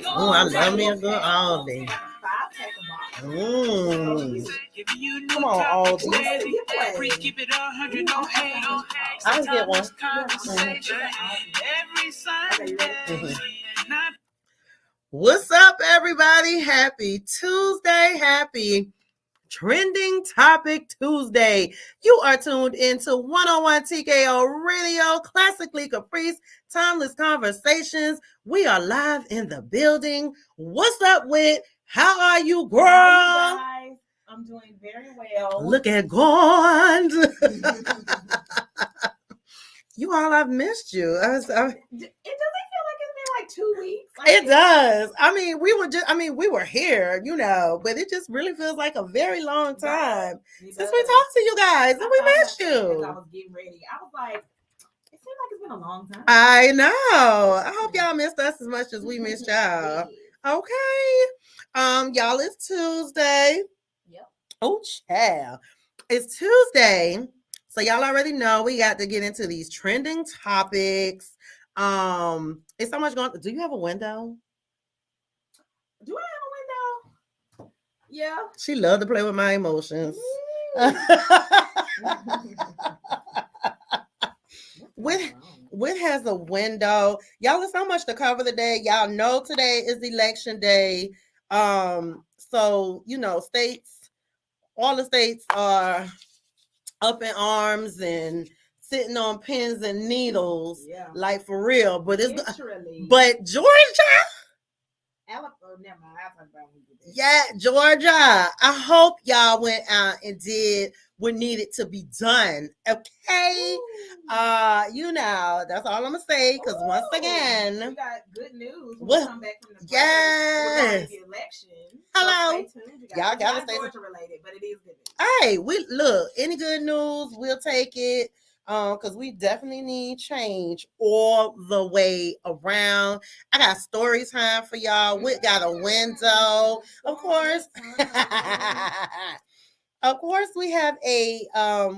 Oh, I love me a good Aldi. Mmm. Come on, Aldi. I'll get one. Mhm. What's up, everybody? Happy Tuesday. Happy Trending Topic Tuesday. You are tuned into 101 TKO Radio, Classically Caprice, Timeless Conversations. We are live in the building. What's up with? How are you, girl? Hi, guys. I'm doing very well. Look at God. You all, I've missed you. It doesn't feel like it's been like 2 weeks. It does. I mean, we were here, but it just really feels like a very long time since we talked to you guys and we missed you. As I was getting ready, I was like, it seems like it's been a long time. I know. I hope y'all missed us as much as we missed y'all. Okay. Y'all, it's Tuesday. Yep. Oh, child. It's Tuesday. So y'all already know we got to get into these trending topics. It's so much going. Do you have a window? Do I have a window? Yeah. She loved to play with my emotions. Wit has a window. Y'all, there's so much to cover today. Y'all know today is election day. So states, all the states are up in arms and sitting on pins and needles, like for real. But Georgia. Never mind. I'll talk about it. Yeah, Georgia. I hope y'all went out and did what needed to be done. Okay. That's all I'm gonna say. Because once again, we got good news. We'll come back from the break. Yes. The election. Hello. So stay tuned. Y'all gotta stay Georgia related, but it is good news. Hey, we look, any good news, we'll take it. Because we definitely need change all the way around. I got story time for y'all. We got a window, of course. Of course, we have a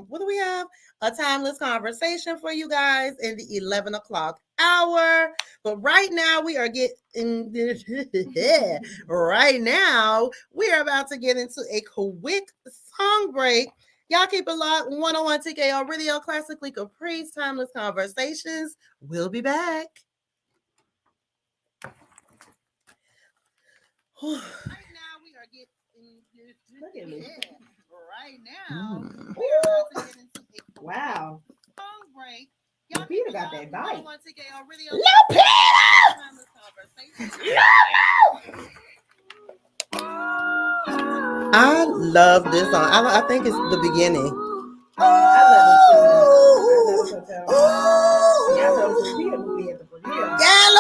what do we have? A timeless conversation for you guys in the 11 o'clock hour. But right now we are getting right now we are about to get into a quick song break. Y'all keep it locked. 101 TKO Radio, Classically Caprice, Timeless Conversations. We'll be back. Right now we are getting look at me. Right now, wow. Song break. Peter got that bite. No, Peter! I love this song. I think it's the beginning. I love it too. I love the Peter movie at the premiere. Yeah,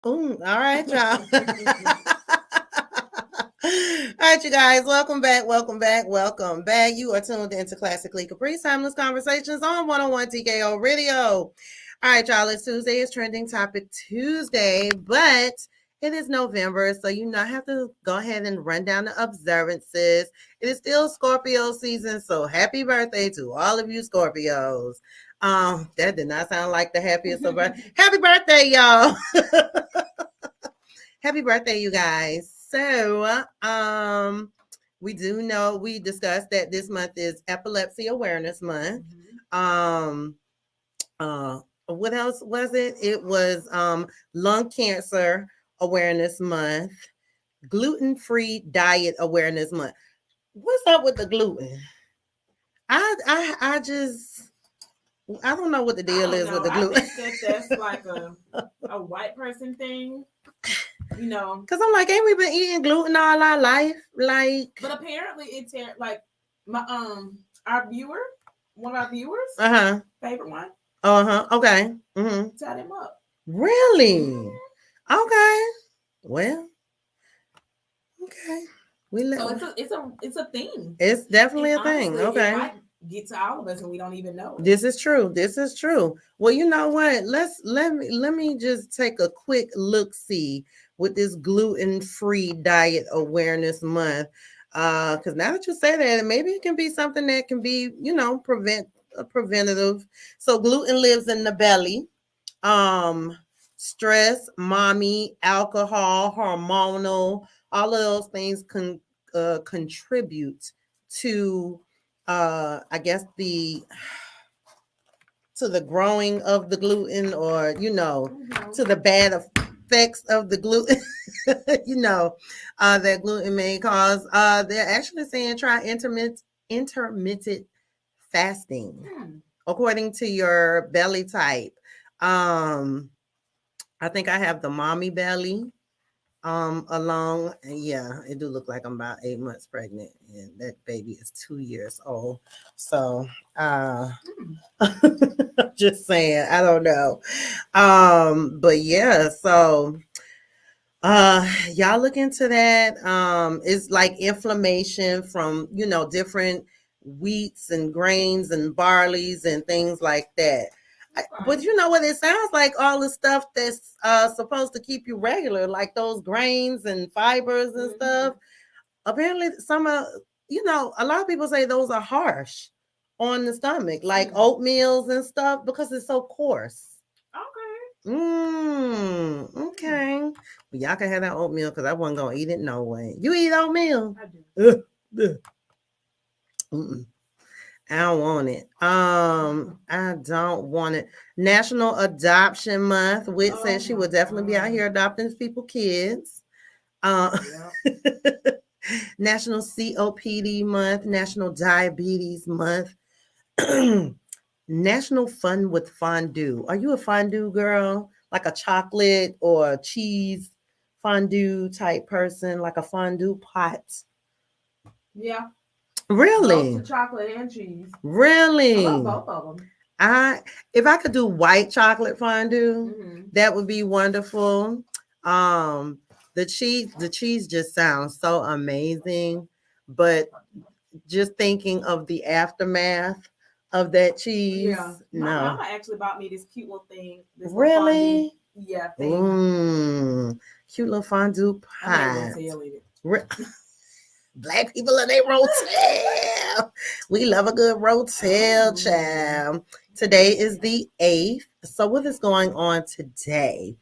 Ooh, all right, y'all. All right, you guys, welcome back, welcome back, welcome back. You are tuned into Classically Caprice Timeless Conversations on 101 TKO Radio. All right, y'all, it's Tuesday. It's Trending Topic Tuesday, but it is November, so you know I have to go ahead and run down the observances. It is still Scorpio season, so happy birthday to all of you Scorpios. That did not sound like the happiest of happy birthday, y'all. Happy birthday, you guys. So, we do know we discussed that this month is Epilepsy Awareness Month. Um, what else was it? It was Lung Cancer Awareness Month, Gluten-Free Diet Awareness Month. What's up with the gluten? I just I don't know what the deal is with the gluten. I think that's like a white person thing. You know, because I'm like, ain't we been eating gluten all our life? Like, but apparently it's like my our viewer, one of our viewers, favorite one. Okay. Set him up. Really? Okay. Well. Okay. So it's a thing. It's definitely and a thing. Honestly, okay. It might get to all of us and we don't even know. This is true. This is true. Well, you know what? Let me just take a quick look see with this gluten-free diet awareness month. Because now that you say that, maybe it can be something that can be, preventative. So gluten lives in the belly. Stress, mommy, alcohol, hormonal, all of those things can contribute to I guess the growing of the gluten, or to the bad effects of the gluten that gluten may cause. They're actually saying try intermittent fasting according to your belly type. I think I have the mommy belly along. Yeah, it do look like I'm about 8 months pregnant, and that baby is 2 years old. So just saying, I don't know. But yeah, so y'all look into that. It's like inflammation from different wheats and grains and barleys and things like that. But you know what? It sounds like all the stuff that's supposed to keep you regular, like those grains and fibers and stuff. Apparently, a lot of people say those are harsh on the stomach, like oatmeals and stuff, because it's so coarse. Okay. Well, y'all can have that oatmeal because I wasn't gonna eat it no way. You eat oatmeal? I do. I don't want it. I don't want it. National Adoption Month. Whit said she would definitely be out here adopting people kids. National COPD Month, National Diabetes Month, National Fun with Fondue. Are you a fondue girl? Like a chocolate or cheese fondue type person, like a fondue pot? Yeah. Really? Both chocolate and cheese. Really? I love both of them. If I could do white chocolate fondue, that would be wonderful. The cheese just sounds so amazing, but just thinking of the aftermath of that cheese. Yeah. No. My mama actually bought me this cute little thing. Really? Yeah, thing. Cute little fondue pie. I made rotel in it. Black people in a rotel. We love a good rotel, child. Today is the 8th. So what is going on today?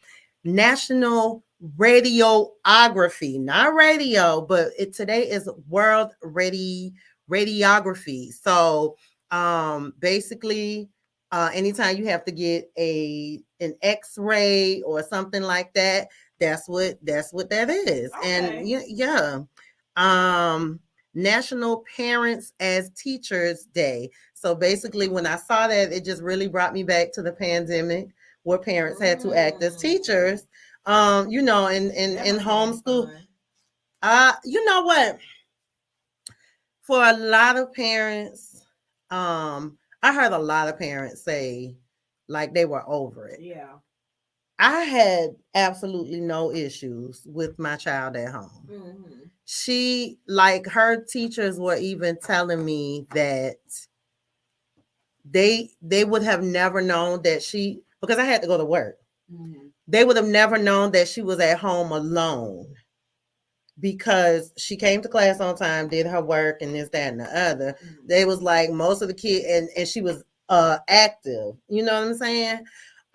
National Radiography, not radio, but today is World Radiography. So basically, anytime you have to get an X-ray or something like that, that's what that is. Okay. And yeah. National Parents as Teachers Day. So basically, when I saw that, it just really brought me back to the pandemic where parents had to act as teachers. In homeschool. You know what? For a lot of parents, I heard a lot of parents say like they were over it. Yeah. I had absolutely no issues with my child at home. Mm-hmm. She, like, her teachers were even telling me that they would have never known that she, because I had to go to work. Mm-hmm. They would have never known that she was at home alone because she came to class on time, did her work, and this, that, and the other. Mm-hmm. They was like most of the kids, and she was active. You know what I'm saying?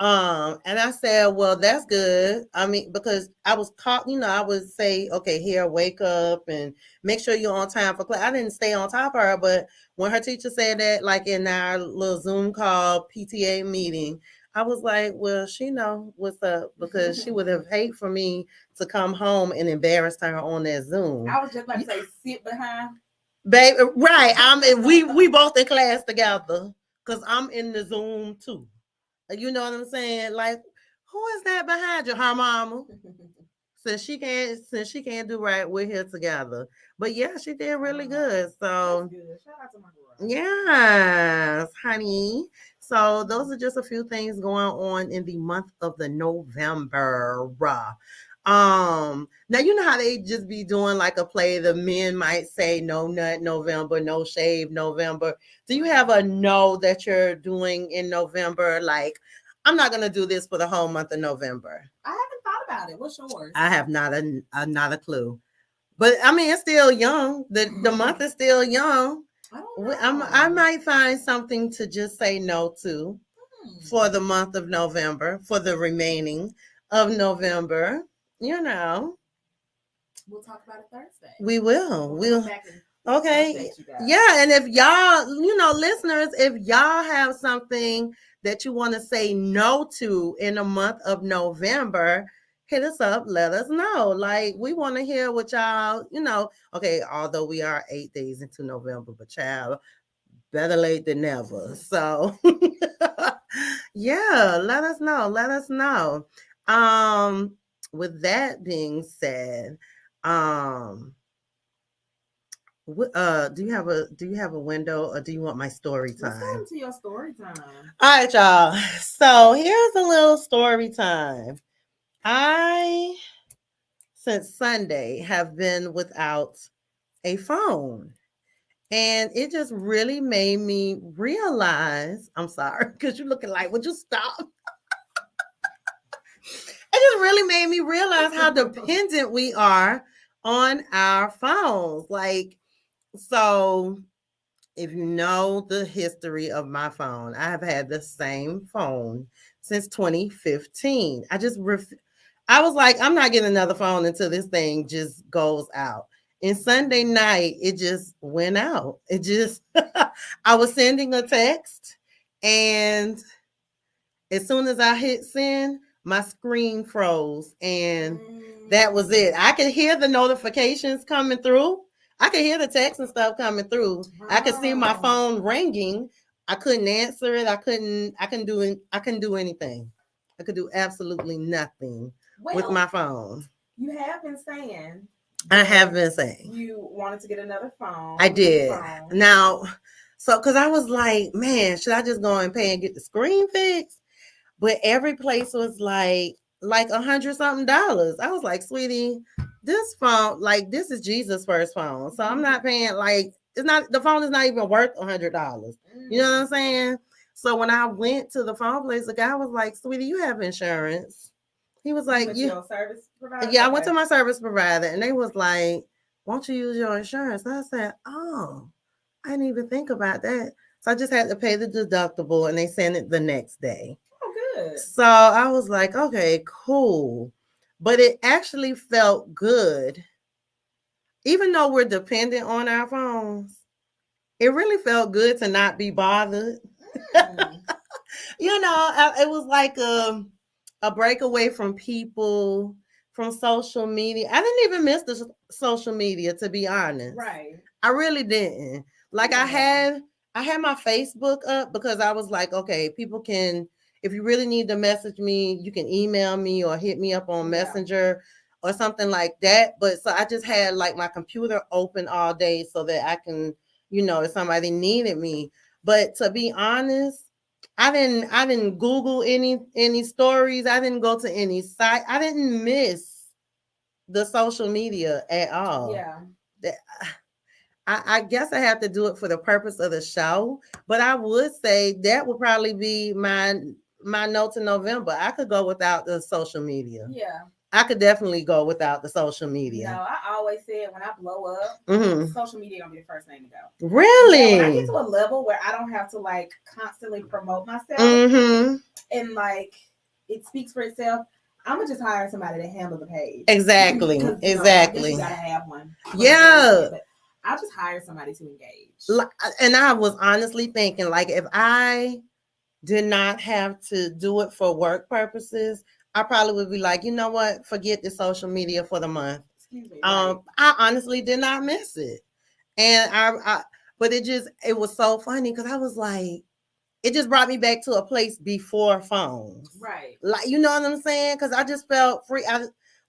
And I said, well, that's good. I mean, because I was caught, I would say, okay, here, wake up and make sure you're on time for class. I didn't stay on top of her, but when her teacher said that, like in our little Zoom call PTA meeting, I was like, well, she know what's up, because she would have hate for me to come home and embarrass her on that Zoom. I was just about to say, sit behind. Baby, right. We both in class together because I'm in the Zoom too. You know what I'm saying? Like, who is that behind you? Her mama. Since she can't do right, we're here together. But yeah, she did really good. So good. Shout out to my girl. Yes, honey. So those are just a few things going on in the month of the November. Now you know how they just be doing like a play. The men might say no nut November, no shave November. Do you have a no that you're doing in November? Like, I'm not gonna do this for the whole month of November. I haven't thought about it. What's yours? I have not a clue. But I mean, it's still young. The month is still young. I might find something to just say no to for the month of November, for the remaining of November. You know, we'll talk about it Thursday. We will. We'll. Okay. Yeah, and if y'all, listeners, if y'all have something that you want to say no to in the month of November, hit us up. Let us know. Like, we want to hear what y'all, okay, although we are 8 days into November, but child, better late than never. So yeah, let us know. Let us know. With that being said, do you have a window, or do you want my story time? Let's go into your story time. All right, y'all. So here's a little story time. I, since Sunday, have been without a phone. And it just really made me realize, I'm sorry, because you're looking like, would you stop? It just really made me realize how dependent we are on our phones. Like, so if you know the history of my phone, I have had the same phone since 2015. I was like, I'm not getting another phone until this thing just goes out. And Sunday night, it just went out. It just, I was sending a text, and as soon as I hit send, my screen froze, and that was it. I could hear the notifications coming through. I could hear the text and stuff coming through. I could see my phone ringing. I couldn't answer it. I couldn't do anything. I could do absolutely nothing with my phone. You have been saying. I have been saying. You wanted to get another phone. I did. Now, so because I was like, man, should I just go and pay and get the screen fixed? But every place was like $100 something. I was like, sweetie, this phone, like, this is Jesus' first phone. So I'm not paying, like, the phone is not even worth $100. You know what I'm saying? So when I went to the phone place, the guy was like, sweetie, you have insurance. He was like, your service provider? Yeah, I went to my service provider, and they was like, won't you use your insurance? And I said, oh, I didn't even think about that. So I just had to pay the deductible, and they sent it the next day. So I was like, okay, cool. But it actually felt good. Even though we're dependent on our phones, it really felt good to not be bothered. It was like a break away from people, from social media. I didn't even miss the social media, to be honest. Right. I really didn't. Like, I had my Facebook up because I was like, okay, people can, if you really need to message me, you can email me or hit me up on Messenger or something like that. But so I just had like my computer open all day so that I can, if somebody needed me. But to be honest, I didn't Google any stories. I didn't go to any site. I didn't miss the social media at all. Yeah. That- I guess I have to do it for the purpose of the show, but I would say that would probably be my notes in November. I could go without the social media. Yeah. I could definitely go without the social No, media. I always said when I blow up, social media gonna be the first thing to go. Really? Yeah, when I get to a level where I don't have to like constantly promote myself and like it speaks for itself, I'm gonna just hire somebody to handle the page. Exactly. Exactly. You gotta have one. Yeah. But I'll just hire somebody to engage. And I was honestly thinking, like, if I did not have to do it for work purposes, I probably would be like, you know what, forget the social media for the month. Excuse me. Right. I honestly did not miss it, and but it was so funny because I was like, it just brought me back to a place before phones, right? Like, you know what I'm saying? Because I just felt free.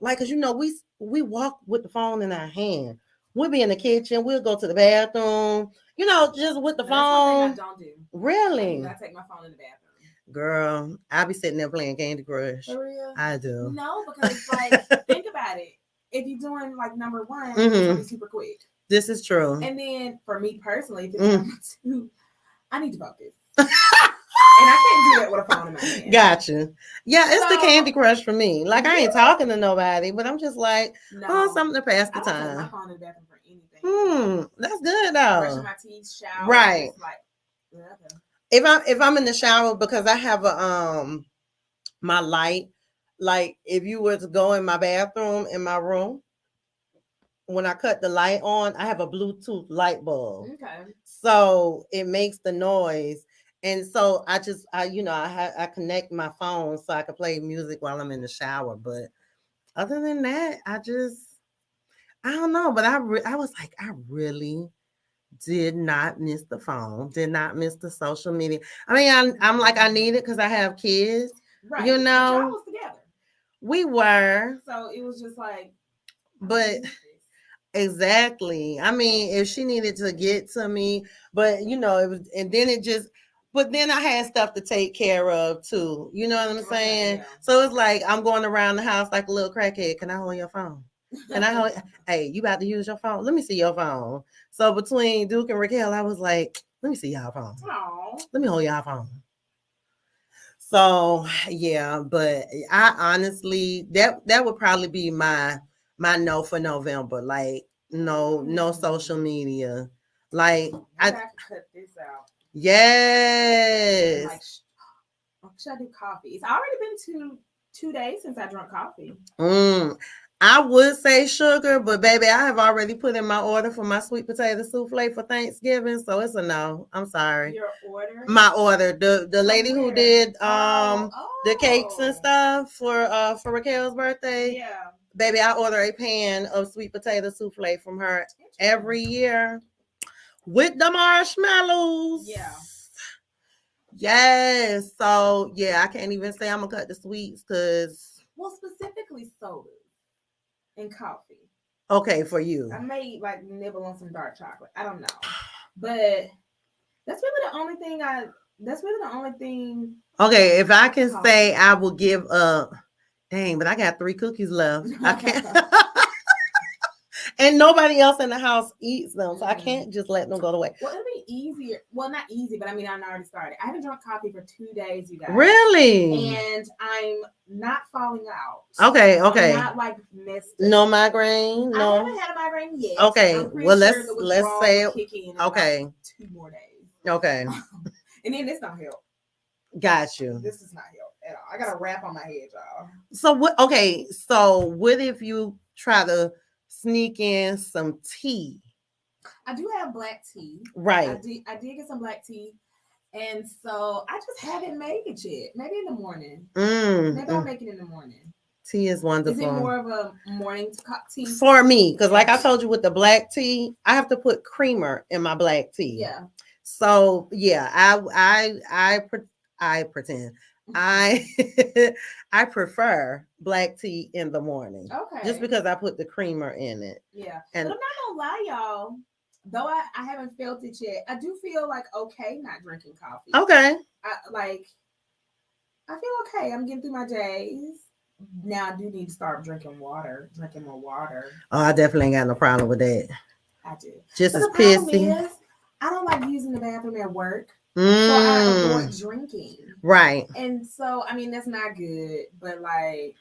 Because we walk with the phone in our hand. We'll be in the kitchen. We'll go to the bathroom. Just with the phone. That's one thing I don't do. Really? I do not take my phone in the bathroom. Girl, I'll be sitting there playing Candy Crush. For real? I do. No, because like think about it. If you're doing like number one, it's gonna be super quick. This is true. And then for me personally, if it's number two, I need to focus. And I can't do that with a phone in my hand. Gotcha. Yeah, it's the Candy Crush for me. Like, I ain't talking to nobody, but I'm just like, something to pass the time. I don't take my phone in the bathroom for anything. That's good though. Brushing my teeth, shower, right? Like, nothing. If I'm in the shower, because I have a my light. Like, if you were to go in my bathroom in my room, when I cut the light on, I have a Bluetooth light bulb. Okay. So it makes the noise. And so I connect my phone so I can play music while I'm in the shower. But other than that, I don't know. But I was like, I really did not miss the phone, did not miss the social media. I mean, I'm like, I need it because I have kids. Right. You know, but y'all was together. We were. So it was just like, but exactly. I mean, if she needed to get to me, but it was, and then but then I had stuff to take care of too. You know what I'm saying? Yeah. So it's like I'm going around the house like a little crackhead. Can I hold your phone? Can I hold? Hey, you about to use your phone? Let me see your phone. So between Duke and Raquel, I was like, let me see y'all phone. Aww. Let me hold y'all phone. So yeah, but I honestly that would probably be my no for November. Like no social media. Like I got to cut this out. Yes. Like, should I do coffee? It's already been two days since I drank coffee. I would say sugar, but baby, I have already put in my order for my sweet potato souffle for Thanksgiving, so it's a no. I'm sorry. Your order? My order. The lady who did the cakes and stuff for Raquel's birthday. Yeah. Baby, I order a pan of sweet potato souffle from her every year with the marshmallows. Yeah. Yes. So yeah, I can't even say I'm gonna cut the sweets because specifically sodas and coffee. Okay, for you. I may like nibble on some dark chocolate. I don't know. But that's really the only thing. Okay, if I can say I will give up. Dang, but I got 3 cookies left. I can't. And nobody else in the house eats them, so I can't just let them go to waste. Well, it'll be easier. Well, not easy, but I mean, I already started. I haven't drunk coffee for 2 days, you guys. Really? And I'm not falling out. Okay. I'm not like missed. No migraine. No. I haven't had a migraine yet. Okay. Well, let's say kick in okay. 2 more days. Okay. And then this don't help. Got you. This does not help at all. I got a wrap on my head, y'all. So what? Okay. So what if you try to sneak in some tea? I do have black tea. Right. I did get some black tea. And so I just haven't made it yet. Maybe in the morning. Maybe I'll make it in the morning. Tea is wonderful. Is it more of a morning tea? For me, because like I told you with the black tea, I have to put creamer in my black tea. Yeah. So yeah, I pretend I prefer black tea in the morning. Okay. Just because I put the creamer in it. Yeah. And but I'm not gonna lie, y'all. Though I haven't felt it yet, I do feel like okay not drinking coffee. Okay. I feel okay. I'm getting through my days. Now I do need to start drinking more water. Oh, I definitely ain't got no problem with that. I do. Just But as the problem pissy. is, I don't like using the bathroom at work. So I avoid drinking. Right. And so, I mean, that's not good. But like,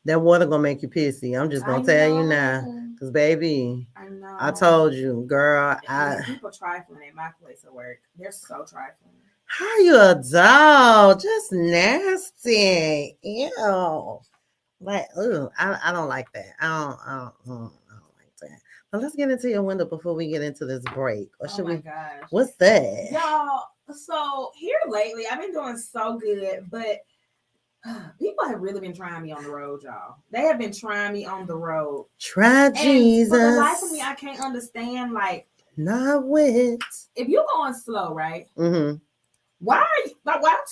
that water gonna make you pissy. I'm just gonna tell you now. Cause baby, I know. I told you, girl. People trifling at my place of work. They're so trifling. How are you a dog? Just nasty. Ew. Like, I don't like that. I don't like that. But let's get into your window before we get into this break. Or should we? Gosh. What's that? Y'all, so here lately, I've been doing so good, but people have really been trying me on the road, y'all. They have been trying me on the road. Try Jesus. And for the life of me, I can't understand, like, not with. If you're going slow, right? Mm-hmm. Why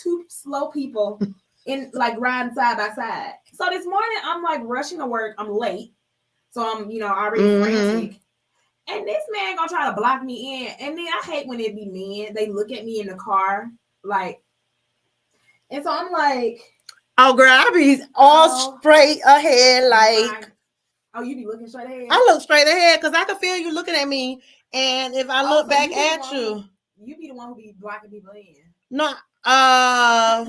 two slow people in like riding side by side? So this morning I'm like rushing to work. I'm late, so I'm already frantic. And this man gonna try to block me in. And then I hate when it be men. They look at me in the car like, and so I'm like, oh girl, I be all straight ahead like. Oh, you be looking straight ahead? I look straight ahead because I can feel you looking at me. And if I look back at you. You be the one who be blocking people in. No, my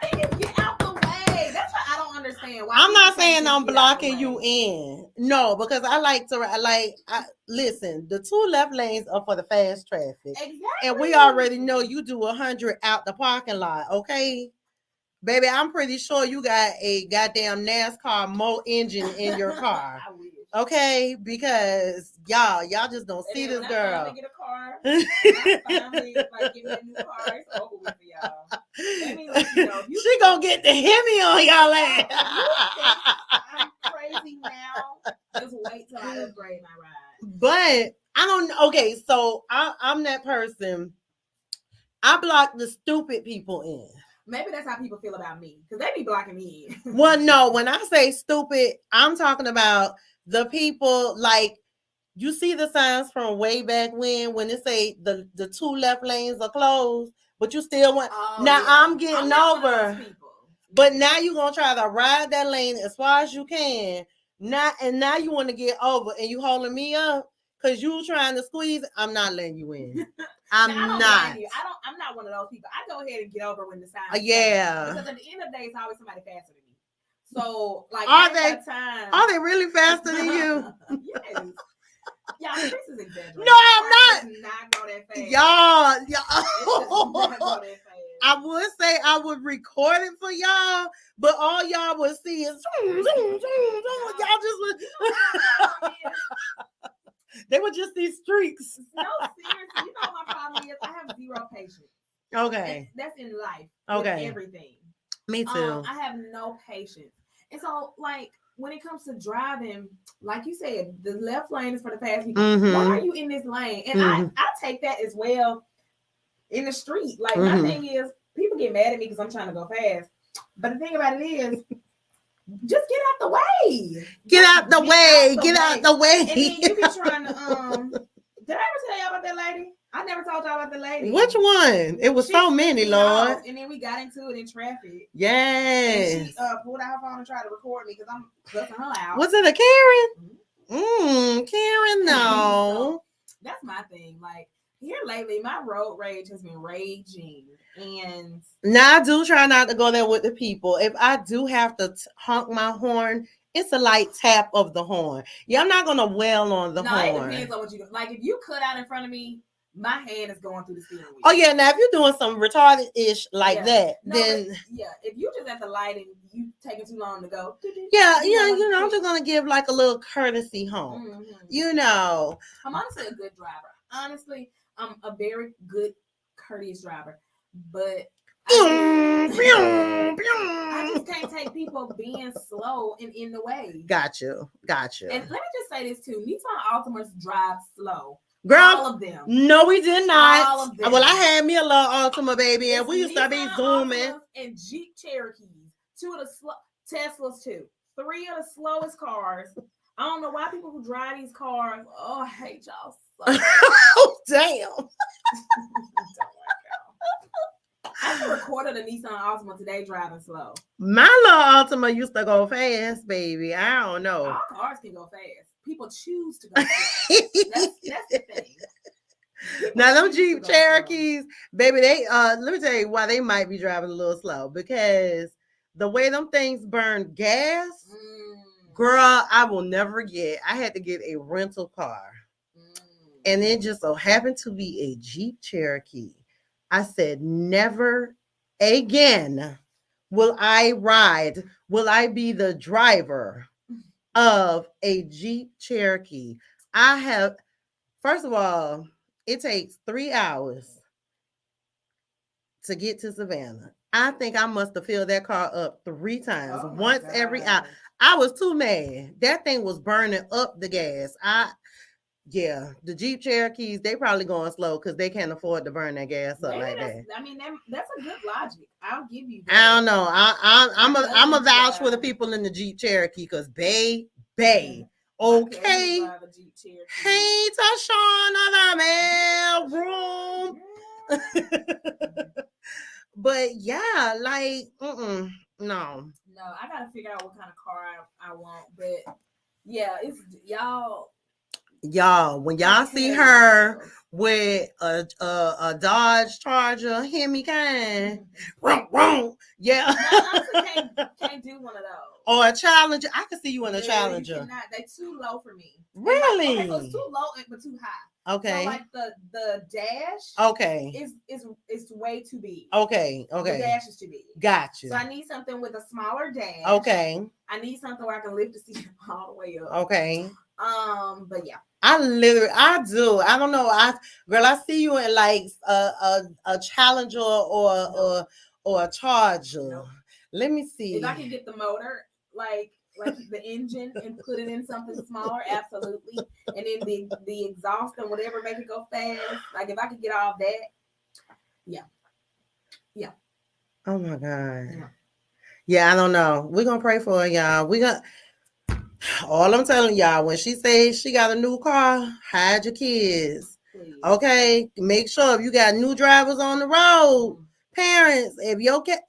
thing is get out the way. That's what I don't understand. Why I'm not saying I'm blocking you in. No, because I like to listen. The 2 left lanes are for the fast traffic, exactly. And we already know you do 100 out the parking lot. Okay, baby, I'm pretty sure you got a goddamn NASCAR mo engine in your car. I wish. Okay, because y'all just don't see this girl. I get a car. I finally like get me a new car. It's over with for y'all. Let me let you know. She gonna get the Hemi on y'all ass. I'm crazy now. Just wait till I upgrade my ride. But I don't. Okay, so I'm that person. I block the stupid people in. Maybe that's how people feel about me because they be blocking me in. Well, no, when I say stupid, I'm talking about the people like you see the signs from way back when they say the 2 left lanes are closed, but you still want. Now I'm getting over. But now you're gonna try to ride that lane as far as you can. Now you want to get over and you holding me up because you trying to squeeze. I'm not letting you in. I'm not. I'm not one of those people. I go ahead and get over when the sign. Yeah. Because at the end of the day, it's always somebody faster than me. So like, are they really faster than you? Yes. Y'all, Chris is exaggerating. No, I'm not. It does not go that fast. Y'all. It does not go that fast. I would say I would record it for y'all, but all y'all would see is y'all just would. They would just see streaks. No, seriously. You know what my problem is? I have zero patience. Okay. That's in life. Okay. With everything. Me too. I have no patience. And so, like, when it comes to driving, like you said, the left lane is for the fast people. Mm-hmm. Why are you in this lane? And I take that as well in the street. Like, my thing is, people get mad at me because I'm trying to go fast. But the thing about it is, just get out the way. Get out the way. Get out the way. And then you be trying to, did I ever tell y'all about that lady? I never told y'all about the lady. Which one? It was so many, Lord. And then we got into it in traffic. Yes. And she pulled out her phone and tried to record me because I'm cussing her out. Was it a Karen? Karen, no. So, that's my thing. Like, here lately, my road rage has been raging. And now I do try not to go there with the people. If I do have to honk my horn, it's a light tap of the horn. Yeah, I'm not going to wail on the horn. No, it depends on what you do. Like, if you cut out in front of me, my hand is going through the steering wheel. Oh, yeah. Now, if you're doing some retarded-ish like that, then... if you just at the light and you taking too long to go... Yeah, I'm just going to give, like, a little courtesy honk. Mm-hmm. I'm honestly a good driver. Honestly, I'm a very good, courteous driver. But I just can't take people being slow and in the way. Got you. And let me just say this too. Nissan Altimas drive slow. Girl, all of them. No, we did not. All of them. Well, I had me a little Altima, baby, and we used to be zooming. Altimas and Jeep Cherokees. 2 of the Teslas too. 3 of the slowest cars. I don't know why people who drive these cars. Oh, I hate y'all So Oh, damn. I just recorded a Nissan Altima today driving slow. My little Altima used to go fast, baby. I don't know. All cars can go fast. People choose to go slow. That's the thing. Now them Jeep Cherokees, baby, they let me tell you why they might be driving a little slow, because the way them things burn gas, girl, I will never get. I had to get a rental car. And it just so happened to be a Jeep Cherokee. I said, never again will I ride, will I be the driver of a Jeep Cherokee. I have, first of all, it takes 3 hours to get to Savannah. I think I must have filled that car up 3 times, once every hour. I was too mad. That thing was burning up the gas. Yeah, the Jeep Cherokees, they probably going slow because they can't afford to burn that gas up like that. I mean, that's a good logic. I'll give you that. I don't know. I'm a vouch for the people in the Jeep Cherokee because okay. Hey, Tashawn, other man, room. But yeah, like, no. No, I gotta figure out what kind of car I want. But yeah, it's y'all, when y'all see her with a Dodge Charger, Hemi kind, yeah. Can't do one of those. Or a Challenger. I can see you in a Challenger. They too low for me. Really? Okay, so it's too low but too high. Okay. So like the dash. Okay. Is way too big. Okay. The dash is too big. Gotcha. So I need something with a smaller dash. Okay. I need something where I can lift the seat all the way up. Okay. But yeah. I do. I don't know. I see you in like a Challenger or a Charger. Nope. Let me see. If I can get the motor, like the engine, and put it in something smaller, absolutely. And then the exhaust and whatever make it go fast. Like if I could get all that, yeah. Oh my God. Yeah, I don't know. We're gonna pray for her, y'all. All I'm telling y'all, when she says she got a new car, hide your kids. Please. Okay, make sure if you got new drivers on the road, parents, if your cat.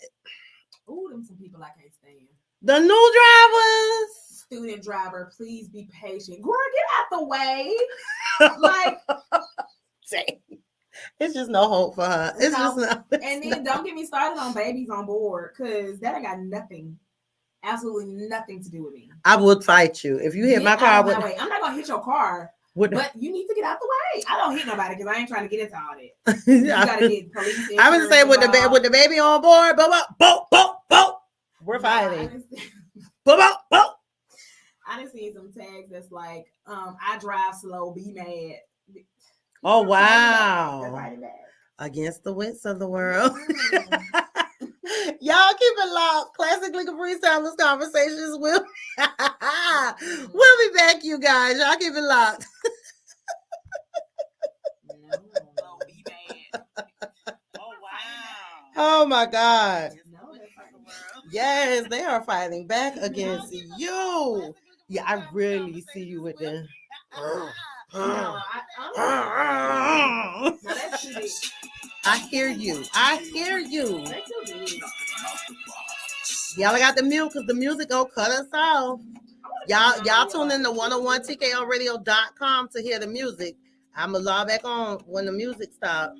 Ooh, them some people I can't stand. The new drivers. Student driver, please be patient. Girl, get out the way. Like, it's just no hope for her. It's just not. And then don't get me started on babies on board, because that ain't got nothing. Absolutely nothing to do with me. I would fight you if you hit my car. I'm not gonna hit your car, but you need to get out the way. I don't hit nobody because I ain't trying to get into all that. You gotta get police. I would say with the baby on board, bo. We're fighting. Bo. I done seen some tags that's like, I drive slow, be mad. Oh wow! Against the wits of the world. Y'all keep it locked. Classically Caprice Timeless Conversations will we'll be back, you guys. Y'all keep it locked. Oh wow. Oh my God. Yes, they are fighting back against you. Yeah, I really see you with them. I hear you. Y'all got the mute because the music gonna cut us off. Y'all tune in to 101tkoradio.com to hear the music. I'm gonna log back on when the music stops.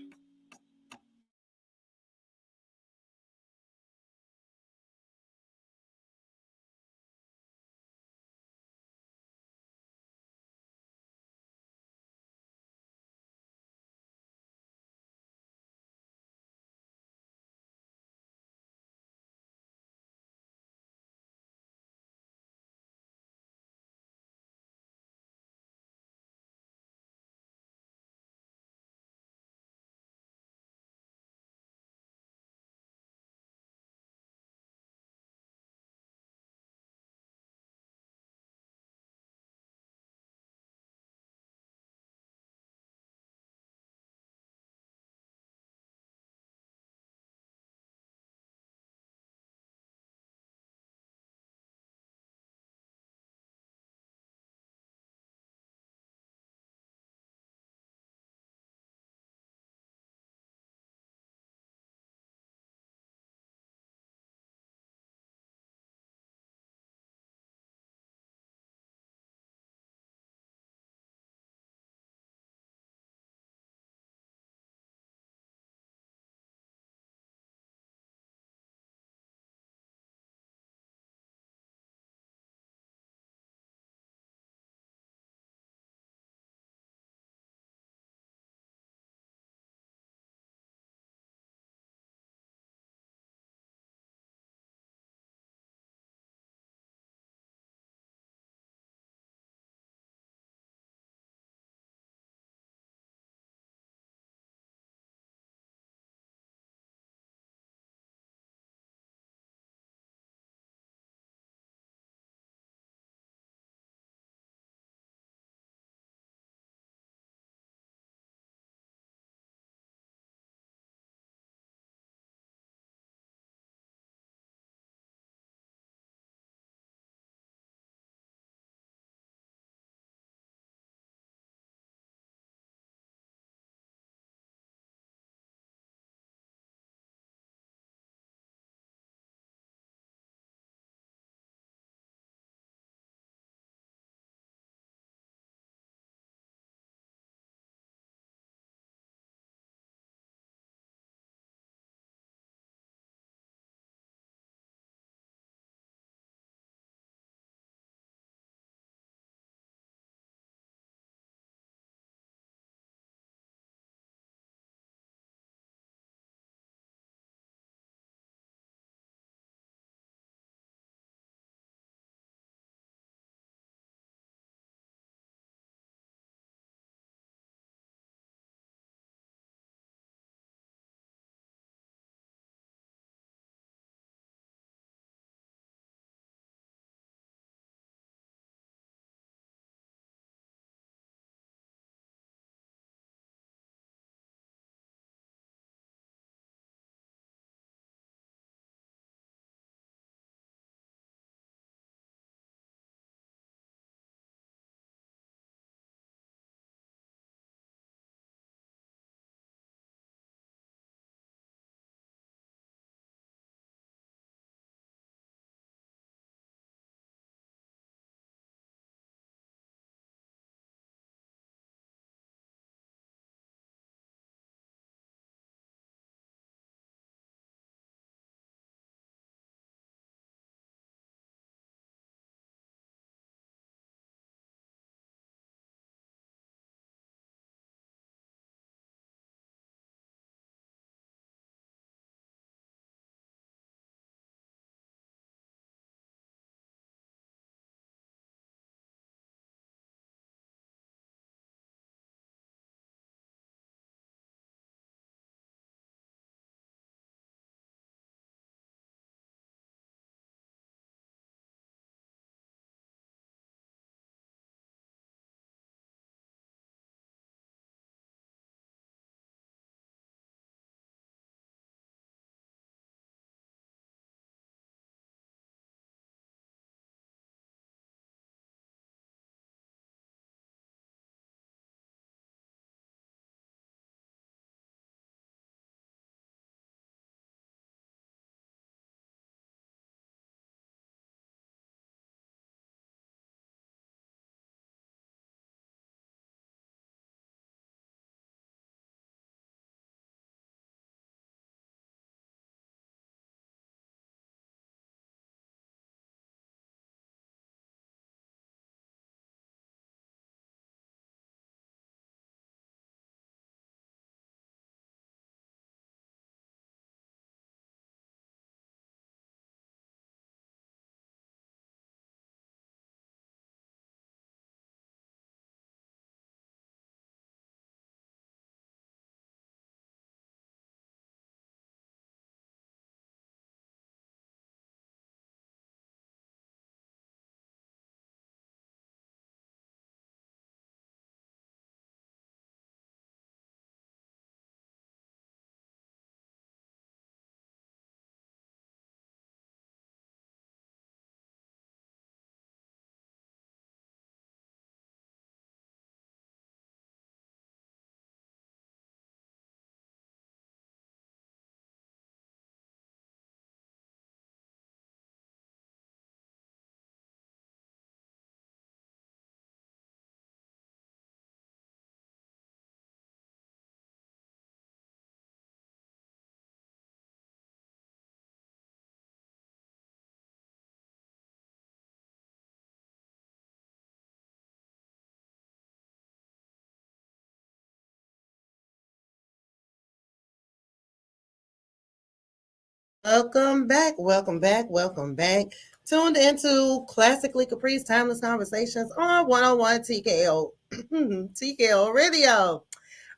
Welcome back, welcome back, welcome back. Tuned into Classically Caprice Timeless Conversations on 101 TKO TKO Radio. All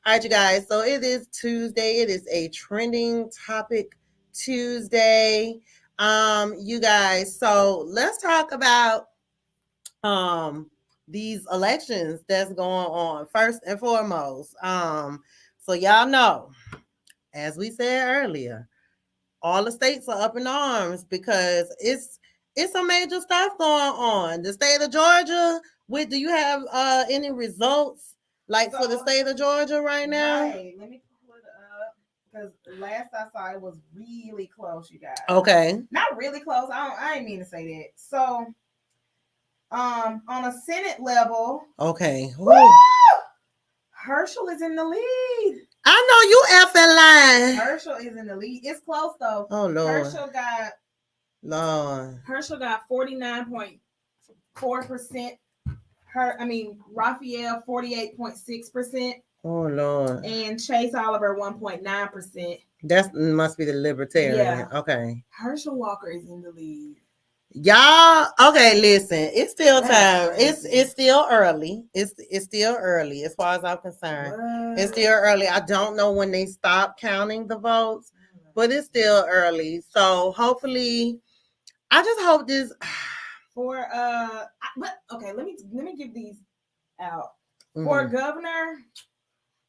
right, you guys. So it is Tuesday. It is a trending topic Tuesday. You guys. So let's talk about um these elections that's going on first and foremost. So y'all know, as we said earlier, all the states are up in arms because it's some major stuff going on. The state of Georgia, do you have any results like for the state of Georgia right now? Right. Let me pull it up because last I saw it was really close, you guys. Okay. Not really close. I didn't mean to say that. So, on a Senate level, Okay. Herschel is in the lead. I know you effing lying. Herschel is in the lead. It's close though. Oh Lord. Herschel got 49.4%. Raphael 48.6%. Oh Lord. And Chase Oliver 1.9%. That must be the Libertarian. Yeah. Okay. Herschel Walker is in the lead. Y'all, okay, listen, it's still time. It's still early. It's still early as far as I'm concerned. What? It's still early. I don't know when they stop counting the votes, but it's still early. So hopefully, I just hope this let me give these out. For governor,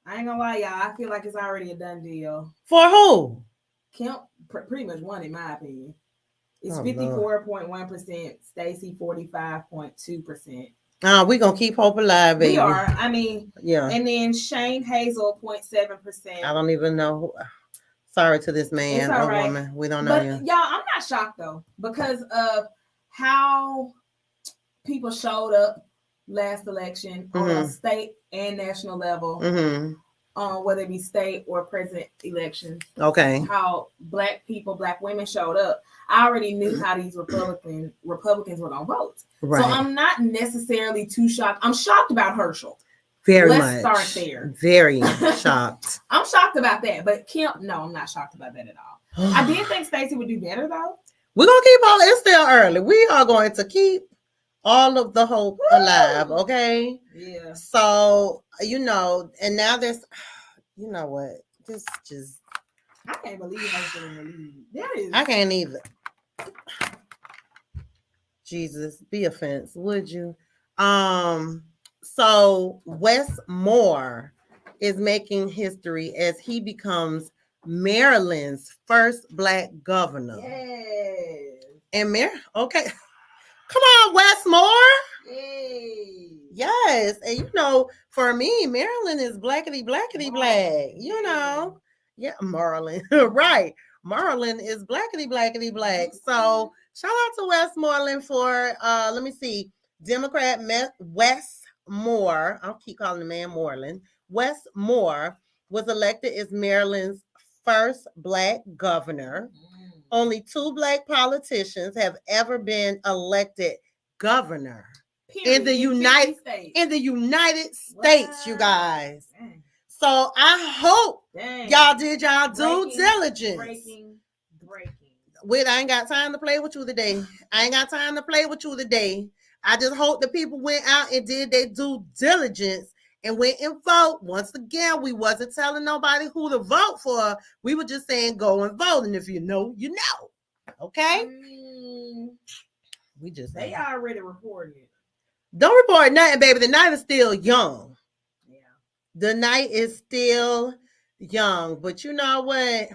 I ain't gonna lie, y'all. I feel like it's already a done deal. For who? Kemp pretty much won, in my opinion. It's 54.1%. Stacey 45.2%. We're gonna keep hope alive, baby. We are. Yeah. And then Shane Hazel 0.7%. I don't even know who. Sorry to this man or woman. We don't know you. Y'all, I'm not shocked though, because of how people showed up last election on a state and national level. Whether it be state or president elections. Okay. How black women showed up. I already knew how these Republicans were gonna vote. Right. So I'm not necessarily too shocked. I'm shocked about Herschel. Let's start there. Very shocked. I'm shocked about that. But Kemp, no, I'm not shocked about that at all. I did think Stacey would do better though. We're gonna keep all it's still early. We are going to keep all of the hope alive, okay? Yeah. So, and now there's, you know what? This just... I can't believe Herschel in the lead. I can't either. Jesus, be offense, would you? So Wes Moore is making history as he becomes Maryland's first black governor. Yes. And okay. Come on, Wes Moore. Hey. Yes. And for me, Maryland is blackity black. Yeah, Maryland. Right. Maryland is blackity black. So shout out to Westmoreland for let me see, Democrat Wes Moore. I'll keep calling the man Moreland. Wes Moore was elected as Maryland's first black governor. Only 2 black politicians have ever been elected governor in the United States, you guys. Dang. So I hope y'all did y'all due diligence. Breaking. I ain't got time to play with you today. I just hope the people went out and did their due diligence and went and vote. Once again, we wasn't telling nobody who to vote for. We were just saying go and vote. And if you know, you know. Okay? They already reported it. Don't report nothing, baby. The night is still young. Yeah. The night is still young. But you know what?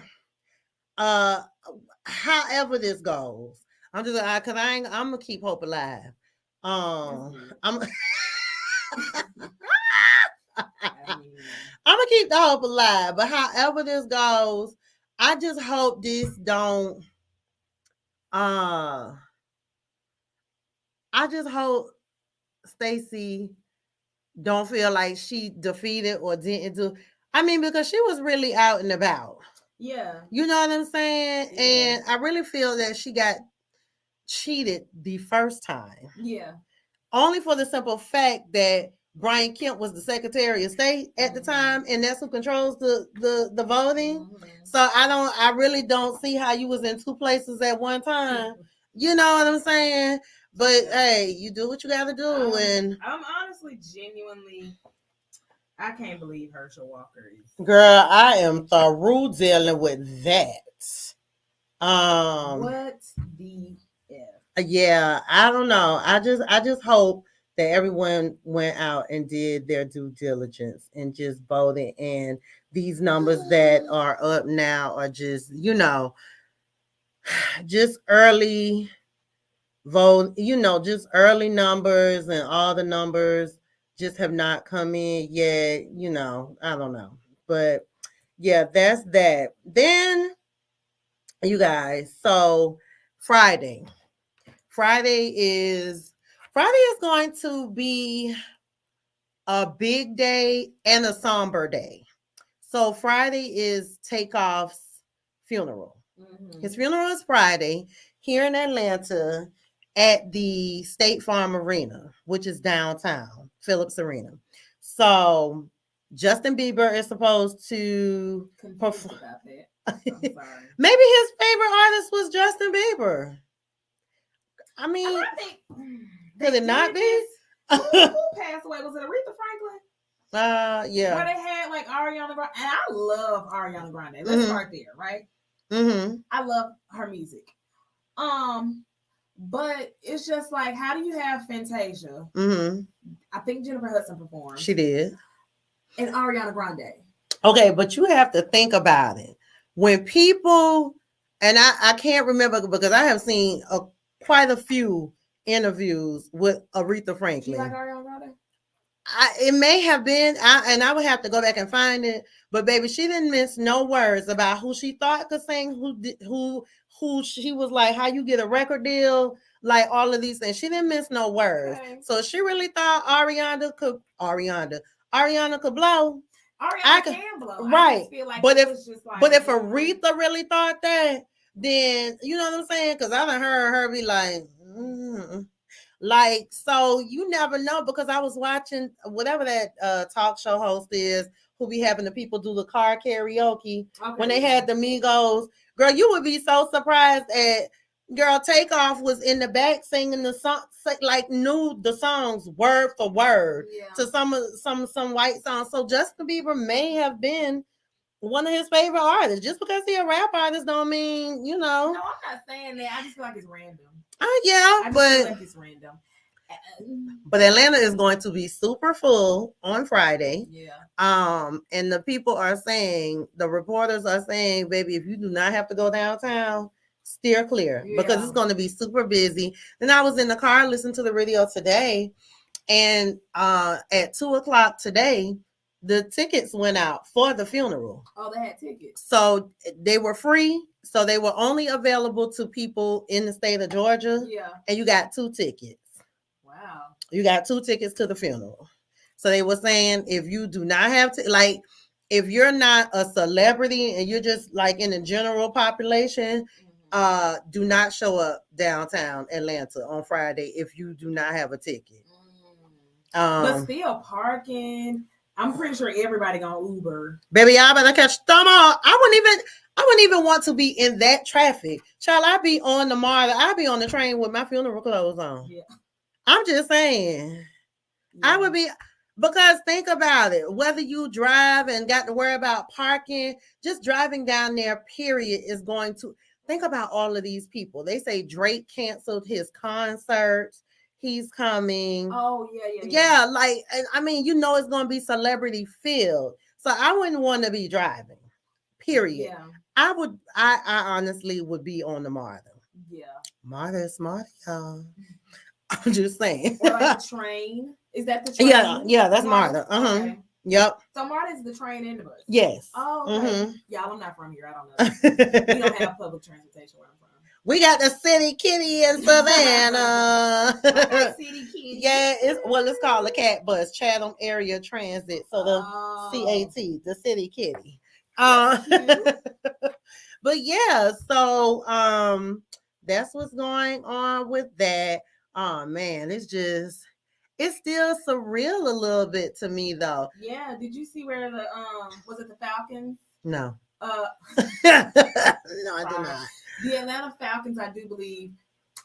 However this goes, I'm just because I'm gonna keep hope alive. I'm gonna keep the hope alive. But however this goes, I just hope this don't. I just hope Stacey don't feel like she defeated or didn't do. Because she was really out and about. Yeah. You know what I'm saying? Yeah. And I really feel that she got cheated the first time. Yeah. Only for the simple fact that Brian Kemp was the Secretary of State at the time, and that's who controls the voting. So I really don't see how you was in two places at one time. You know what I'm saying? But hey, you do what you gotta do, and I'm honestly genuinely I can't believe Herschel Walker is. girl, I am through dealing with that. What the Yeah, I don't know. I just hope that everyone went out and did their due diligence and just voted. And these numbers that are up now are just, just early vote, just early numbers, and all the numbers just have not come in yet. I don't know. But yeah, that's that. Then you guys, so Friday. Friday is going to be a big day and a somber day. So Friday is Takeoff's funeral. His funeral is Friday here in Atlanta at the State Farm Arena, which is downtown, Phillips Arena. So Justin Bieber is supposed to perform. Maybe his favorite artist was Justin Bieber. I mean, I think could it not be? Who passed away? Was it Aretha Franklin? Yeah. Where they had like Ariana Grande, and I love Ariana Grande. Let's start there, right? I love her music. But it's just like, how do you have Fantasia? I think Jennifer Hudson performed. She did. And Ariana Grande. Okay, but you have to think about it. When people, and I can't remember because I have seen quite a few interviews with Aretha Franklin. You like Ariana Grande? It may have been, and I would have to go back and find it. But baby, she didn't miss no words about who she thought could sing, who she was like, how you get a record deal, like all of these things. She didn't miss no words. Okay. So she really thought Ariana could blow. Ariana can blow, right? Like but if Aretha really thought that, then you know what I'm saying? Because I done heard her be like. Like, so you never know, because I was watching whatever that talk show host is who be having the people do the car karaoke when they had the Migos. Girl, you would be so surprised at Takeoff was in the back singing the song, like knew the songs word for word to some white songs. So Justin Bieber may have been one of his favorite artists. Just because he's a rap artist don't mean, No, I'm not saying that. I just feel like it's random. Yeah, I feel like it's random. But Atlanta is going to be super full on Friday. Yeah. And the people are saying, the reporters are saying, baby, if you do not have to go downtown, steer clear because it's going to be super busy. Then I was in the car listening to the radio today, and at 2:00 today, the tickets went out for the funeral. Oh, they had tickets. So they were free. So they were only available to people in the state of Georgia. Yeah. And you got 2 tickets. Wow. You got 2 tickets to the funeral. So they were saying, if you do not have to, like, if you're not a celebrity and you're just like in the general population, do not show up downtown Atlanta on Friday if you do not have a ticket. But still parking. I'm pretty sure everybody gonna Uber. Baby, y'all better catch them all. I wouldn't even want to be in that traffic. Child, I'd be on the MARTA. I'd be on the train with my funeral clothes on. Yeah. I'm just saying. Yeah. I would be, because think about it. Whether you drive and got to worry about parking, just driving down there, period, is going to, think about all of these people. They say Drake canceled his concerts. He's coming. Oh, yeah. Yeah, like, I mean, it's going to be celebrity filled. So I wouldn't want to be driving, period. Yeah. I honestly would be on the MARTA. Yeah. MARTA is smart, y'all. I'm just saying. Or like a train. Is that the train? Yeah, that's MARTA. Okay. Yep. So MARTA is the train and the bus? Yes. Oh, okay. Y'all, I'm not from here. I don't know. We don't have public transportation where I'm from. We got the City Kitty in Savannah. Okay, City Kitty. Yeah, it's called the CAT bus, Chatham Area Transit. So the CAT, the City Kitty. But yeah, so that's what's going on with that. Oh man, it's it's still surreal a little bit to me though. Yeah. Did you see where the was it the Falcons? No. Uh, No, I did not. the Atlanta Falcons, I do believe,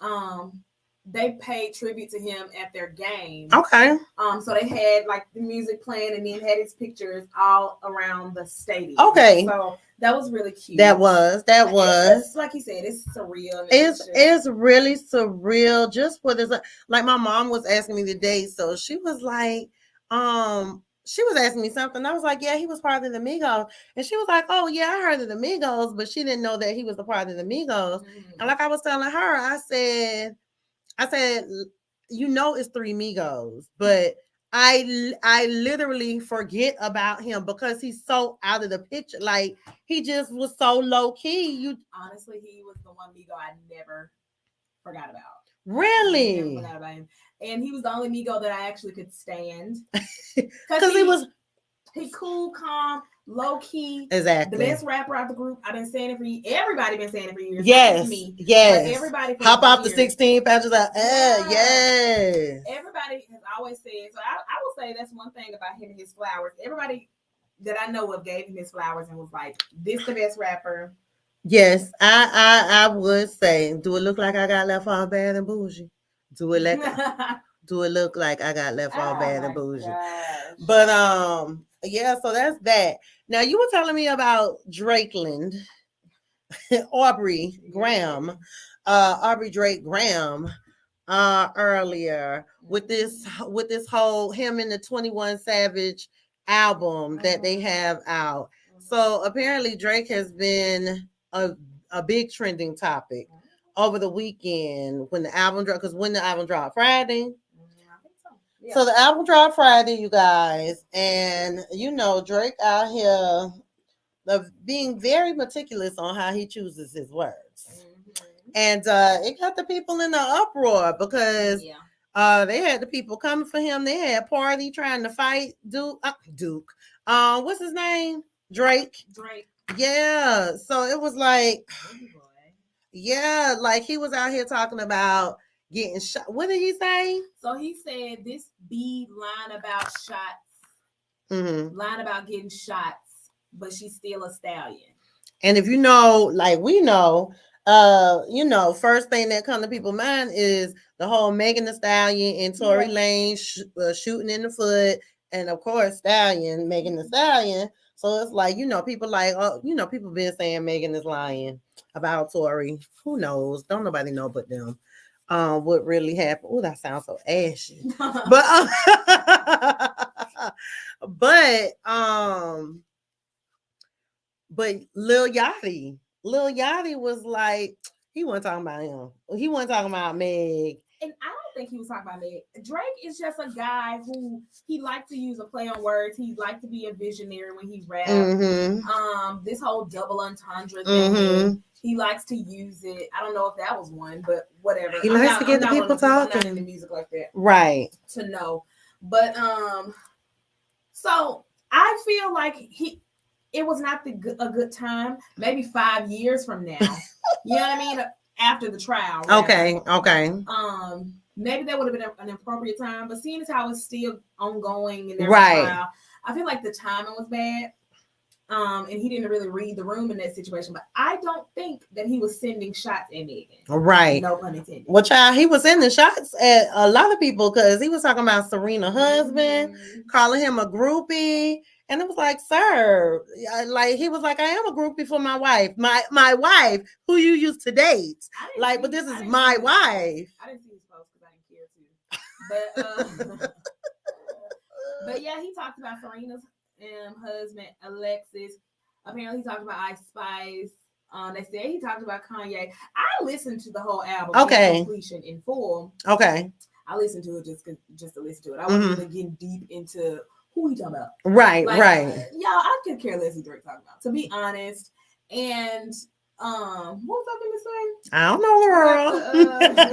um, they paid tribute to him at their game. Okay. So they had like the music playing and then had his pictures all around the stadium. Okay. So that was really cute. That was. It's just, like you said, it's surreal. It's really surreal just for this. Like my mom was asking me today, so she was like, she was asking me something. I was like, yeah, he was part of the Migos. And she was like, oh, yeah, I heard of the Migos, but she didn't know that he was a part of the Migos. Mm-hmm. And like I was telling her, I said, you know, it's three Migos, but I literally forget about him because he's so out of the picture. Like he just was so low key. You honestly, he was the one Migo I never forgot about. Really? Never forgot about him. And he was the only Migo that I actually could stand. Because he cool, calm, low key. Exactly. The best rapper out the group. I've been saying it for years. Everybody been saying it for years. Yes. Me. Yes. But everybody hop off the 16 patches out. Yes. Everybody has always said. So I will say that's one thing about him and his flowers. Everybody that I know of gave him his flowers and was like, "This the best rapper." Yes, I would say, do it look like I got left all bad and bougie? Do it look like I got left all bad and bougie? Gosh. But yeah, so that's that. Now you were telling me about Drakeland, Aubrey Graham, Aubrey Drake Graham, earlier with this whole him and the 21 Savage album that they have out. So apparently Drake has been a big trending topic over the weekend when the album dropped. Because when the album dropped Friday, yeah. So the album dropped Friday, you guys, and you know Drake out here of being very meticulous on how he chooses his words. And it got the people in the uproar because they had the people coming for him. They had Party trying to fight Duke. What's his name? Drake. Yeah. So it was like, yeah, like he was out here talking about getting shot. What did he say? So he said this be lying about shots, lying about getting shots, but she's still a stallion. And if you know, like we know, you know, first thing that comes to people's mind is the whole Megan Thee Stallion and Tory Lanez shooting in the foot, and of course Stallion, Megan Thee Stallion. So it's like, you know, people like, oh, you know, people been saying Megan is lying about Tory. Who knows? Don't nobody know but them. What really happened? Oh, that sounds so ashy. But Lil Yachty was like, he wasn't talking about him. He wasn't talking about Meg. And I don't think he was talking about Meg. Drake is just a guy who he likes to use a play on words. He likes to be a visionary when he raps. This whole double entendre thing, he likes to use it. I don't know if that was one, but whatever. He likes to get the people talking. I'm not into music like that, right? To know, but so I feel like it was not a good time. Maybe 5 years from now, you know what I mean? After the trial. Okay. Maybe that would have been an appropriate time, but seeing as how it's still ongoing and trial, I feel like the timing was bad. And he didn't really read the room in that situation. But I don't think that he was sending shots at Megan. Right. No pun intended. Well, child, he was sending shots at a lot of people because he was talking about Serena's husband, calling him a groupie. And it was like, sir, like he was like, I am a groupie for my wife. My wife, who you used to date. Like, but this is my wife. I didn't see his post because I didn't care to. But but yeah, he talked about Serena's husband, Alexis. Apparently, he talked about Ice Spice. They said he talked about Kanye. I listened to the whole album in completion, in full. Okay. I listened to it just to listen to it. I wasn't really getting deep into who he talking about. Right, like, right. Y'all, I could care less who Drake talking about, to be honest. And what was I gonna say? I don't know, girl.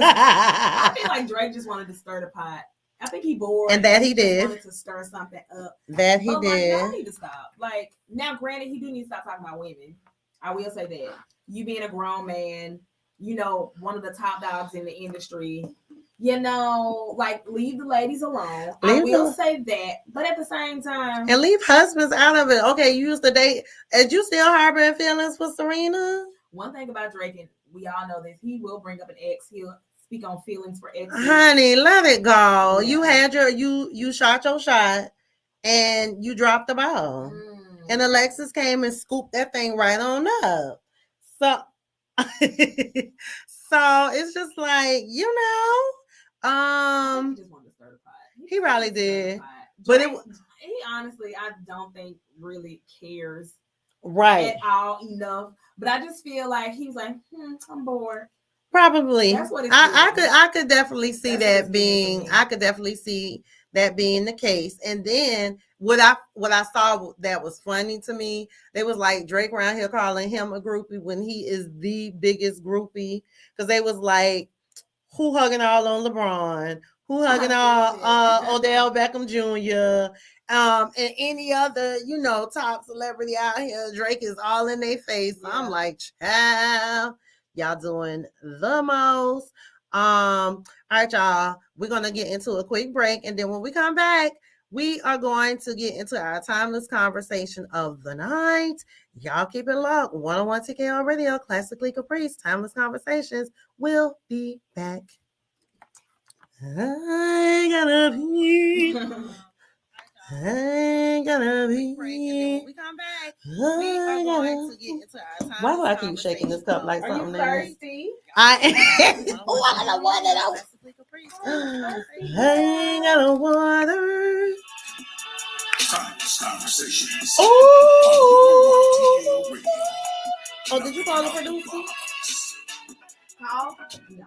I feel like Drake just wanted to stir the pot. I think he bored, and that he did. Wanted to stir something up. That he did. Like, y'all need to stop. Like, now, granted, he do need to stop talking about women. I will say that. You being a grown man, you know, one of the top dogs in the industry. like leave the ladies alone. I Leave will the say that, but at the same time, and leave husbands out of it. Okay, you used to date. Is you still harboring feelings for Serena? one thing about Drake, and we all know this, he will bring up an ex. He'll speak on feelings for exes. Honey, let it go. Yeah. You had your you shot your shot and you dropped the ball. And Alexis came and scooped that thing right on up. So so it's just like, He just wanted to stir the pot. he probably did. But But he honestly, I don't think really cares right. at all enough. But I just feel like he was like, I'm bored. Probably. That's what it's I could definitely see That's that being I could definitely see that being the case. And then what I saw that was funny to me, they was like Drake around here calling him a groupie when he is the biggest groupie. Because they was like, who hugging all on LeBron, who hugging all Odell Beckham Jr. And any other, top celebrity out here. Drake is all in their face. Yeah. I'm like, child, y'all doing the most. All right, y'all. We're gonna get into a quick break, and then when we come back, we are going to get into our timeless conversation of the night. Y'all keep it locked. 101 TKO Radio, Classically Caprice, Timeless Conversations. We'll be back. I gotta be. I gotta be. When we come back, we are going to get into our time. Why do I keep shaking this cup like something? Are you thirsty? I want one of those. I got a water. Oh. Oh, did you call the producer? Call? No.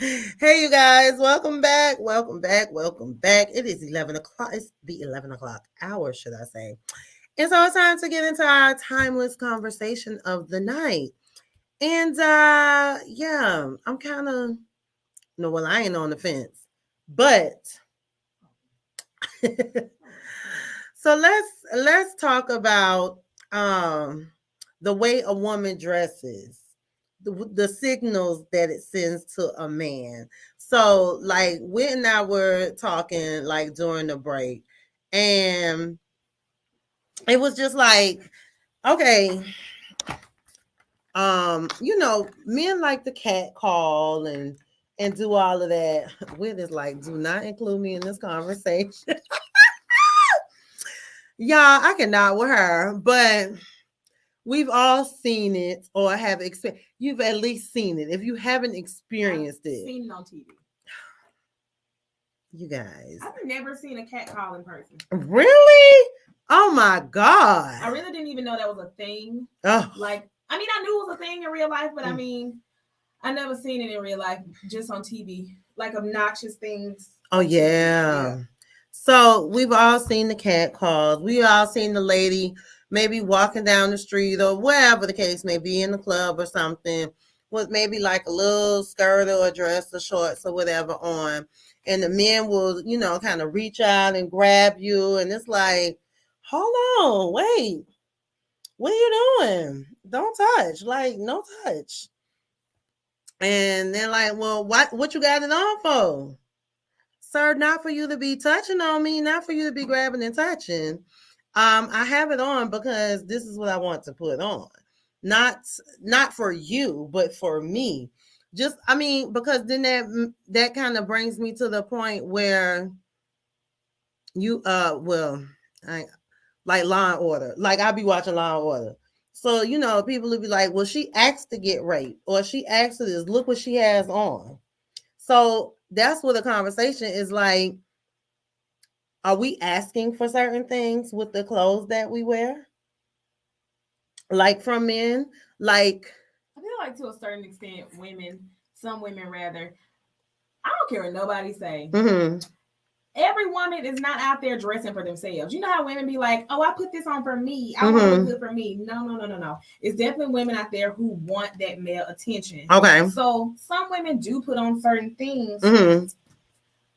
Hey, you guys, welcome back. Welcome back. Welcome back. It is 11 o'clock. It's the 11 o'clock hour, should I say. And so it's time to get into our timeless conversation of the night. And yeah, I'm kind of, no, well, I ain't on the fence. But so let's talk about um the way a woman dresses, the signals that it sends to a man. So like Whit and I were talking like during the break, and it was just like, okay, men like to cat call and do all of that. Whit is like, do not include me in this conversation. Y'all, I cannot with her, but we've all seen it or have experienced. You've at least seen it. If you haven't experienced I've it, seen it on TV. You guys, I've never seen a cat call in person. Really? Oh my god! I really didn't even know that was a thing. Oh. Like, I mean, I knew it was a thing in real life, but I mean, I never seen it in real life, just on TV. Like obnoxious things. Oh yeah. So we've all seen the cat calls. We all seen the lady maybe walking down the street or wherever the case may be, in the club or something, with maybe like a little skirt or a dress or shorts or whatever on. And the men will, kind of reach out and grab you. And it's like, hold on, wait, what are you doing? Don't touch. Like, no touch. And they're like, well, what you got it on for? Sir, not for you to be touching on me, not for you to be grabbing and touching. I have it on because this is what I want to put on. Not for you, but for me. Just, I mean, because then that kind of brings me to the point where you well, I like Law and Order. Like I'll be watching Law and Order. So, people will be like, well, she asked to get raped, or she asked for this. Look what she has on. So that's what the conversation is like. Are we asking for certain things with the clothes that we wear? Like from men? Like, I feel like to a certain extent, some women rather, I don't care what nobody say. mm-hmm. Every woman is not out there dressing for themselves. You know how women be like, oh, I put this on for me. I want to look good for me. No. It's definitely women out there who want that male attention. Okay. So some women do put on certain things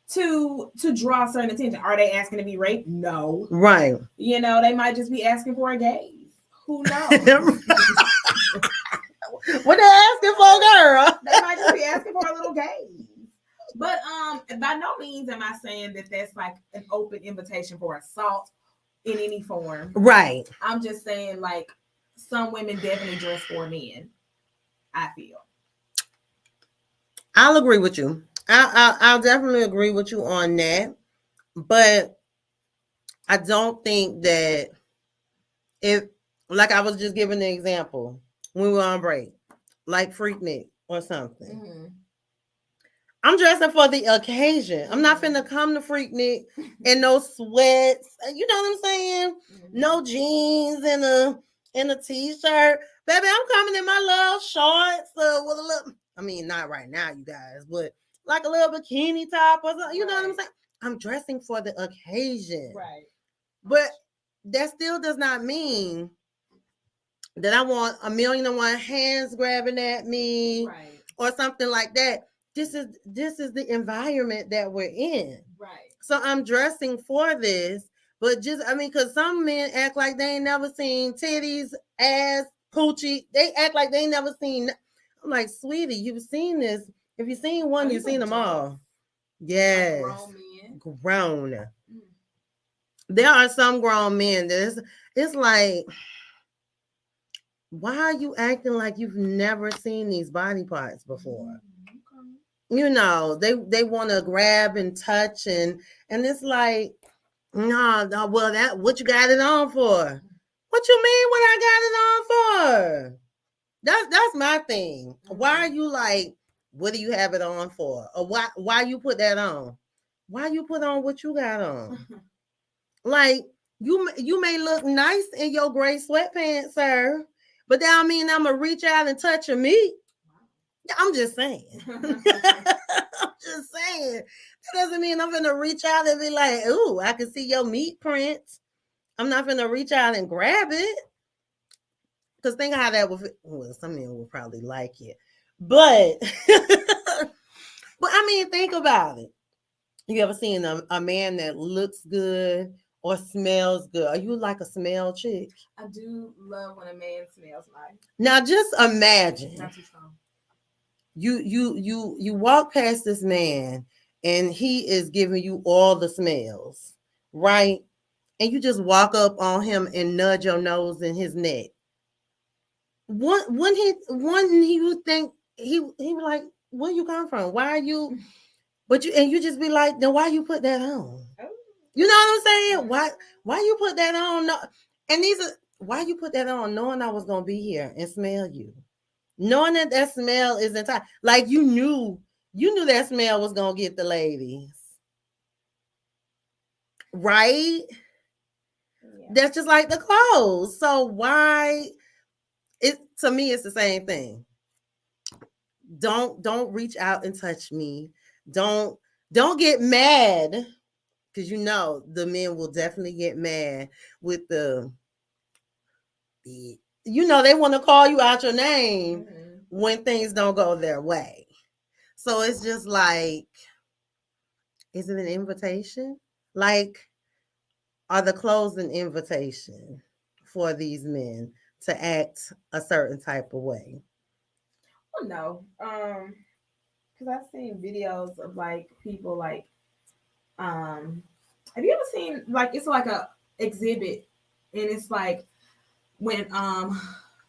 to draw certain attention. Are they asking to be raped? No. Right. They might just be asking for a gaze. Who knows? What they asking for, girl? They might just be asking for a little gaze. But by no means am I saying that that's like an open invitation for assault in any form. Right. I'm just saying like some women definitely dress for men, I feel. I'll agree with you. I'll definitely agree with you on that. But I don't think that if, like I was just giving the example when we were on break, like Freaknik or something. Mm-hmm. I'm dressing for the occasion. I'm not finna come to Freaknik in no sweats. You know what I'm saying? Mm-hmm. No jeans and a t-shirt. Baby, I'm coming in my little shorts with a little, I mean, not right now, you guys, but like a little bikini top or something. You know what I'm saying? I'm dressing for the occasion. Right. But that still does not mean that I want 1,000,001 hands grabbing at me, right, or something like that. This is the environment that we're in. Right. So I'm dressing for this, but because some men act like they ain't never seen titties, ass, coochie. They act like they ain't never seen. I'm like, sweetie, you've seen this. If you've seen one, you've seen them all. Yes. Like grown men. Grown. Mm. There are some grown men that it's like, why are you acting like you've never seen these body parts before? They want to grab and touch and it's like, no, well, that what you got it on for? What you mean what I got it on for? That's my thing. Why are you like, what do you have it on for? Or why you put that on? Why you put on what you got on? Like, you may look nice in your gray sweatpants, sir, but that don't mean I'm gonna reach out and touch your meat. I'm just saying. I'm just saying. That doesn't mean I'm gonna reach out and be like, ooh, I can see your meat prints. I'm not gonna reach out and grab it. Because think how that would, well, some men will probably like it. But but I mean, think about it. You ever seen a man that looks good or smells good? Are you like a smell chick? I do love when a man smells nice. Now just imagine Not too strong. you walk past this man and he is giving you all the smells, right? And you just walk up on him and nudge your nose in his neck. When he would think he was like, where you come from? Why are you? But you just be like, then why you put that on? Oh. You know what I'm saying? Why you put that on? No, and these are why you put that on, knowing I was gonna be here and smell you, knowing that smell is in time. Like you knew that smell was gonna get the ladies, right? Yeah. That's just like the clothes. So why? It to me, it's the same thing. Don't reach out and touch me. Don't don't get mad because the men will definitely get mad with they want to call you out your name when things don't go their way. So it's just like, is it an invitation? Like, are the clothes an invitation for these men to act a certain type of way? Well, no. Because I've seen videos of like people like have you ever seen like it's like a exhibit and it's like when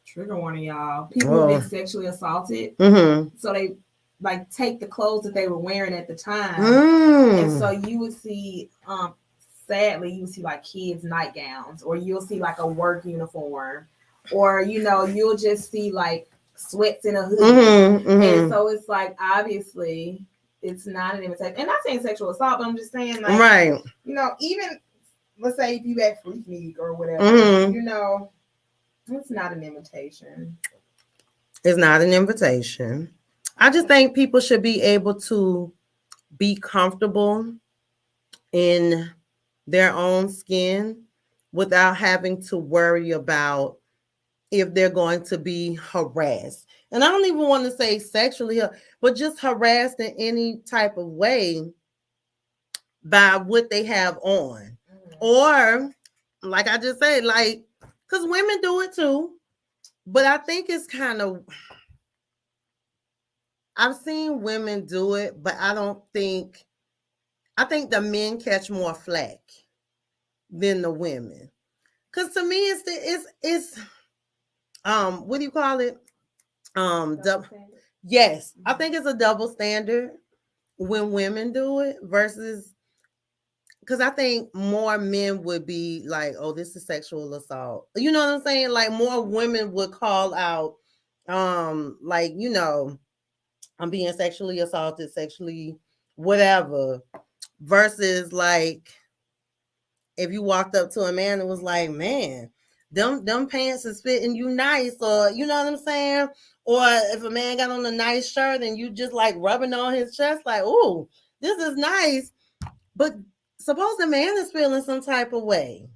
trigger warning y'all, people have been sexually assaulted. So they like take the clothes that they were wearing at the time. And so you would see sadly you would see like kids nightgowns, or you'll see like a work uniform, or you'll just see like sweats in a hoodie. And so it's like obviously it's not an invitation. And not saying sexual assault, but I'm just saying like right. Even let's say if you at Freak Week or whatever, it's not an invitation. It's not an invitation. I just think people should be able to be comfortable in their own skin without having to worry about if they're going to be harassed. And I don't even want to say sexually, but just harassed in any type of way by what they have on. Or, like I just said, like, because women do it too. But I think it's kind of, I've seen women do it, but I think the men catch more flack than the women. Because to me, it's what do you call it? Yes, I think it's a double standard when women do it versus, because I think more men would be like, oh, this is sexual assault. You know what I'm saying? Like more women would call out, like, I'm being sexually assaulted, sexually whatever, versus like if you walked up to a man and was like, man, them pants is fitting you nice, or you know what I'm saying? Or if a man got on a nice shirt and you just like rubbing on his chest, like, oh, this is nice. But suppose the man is feeling some type of way.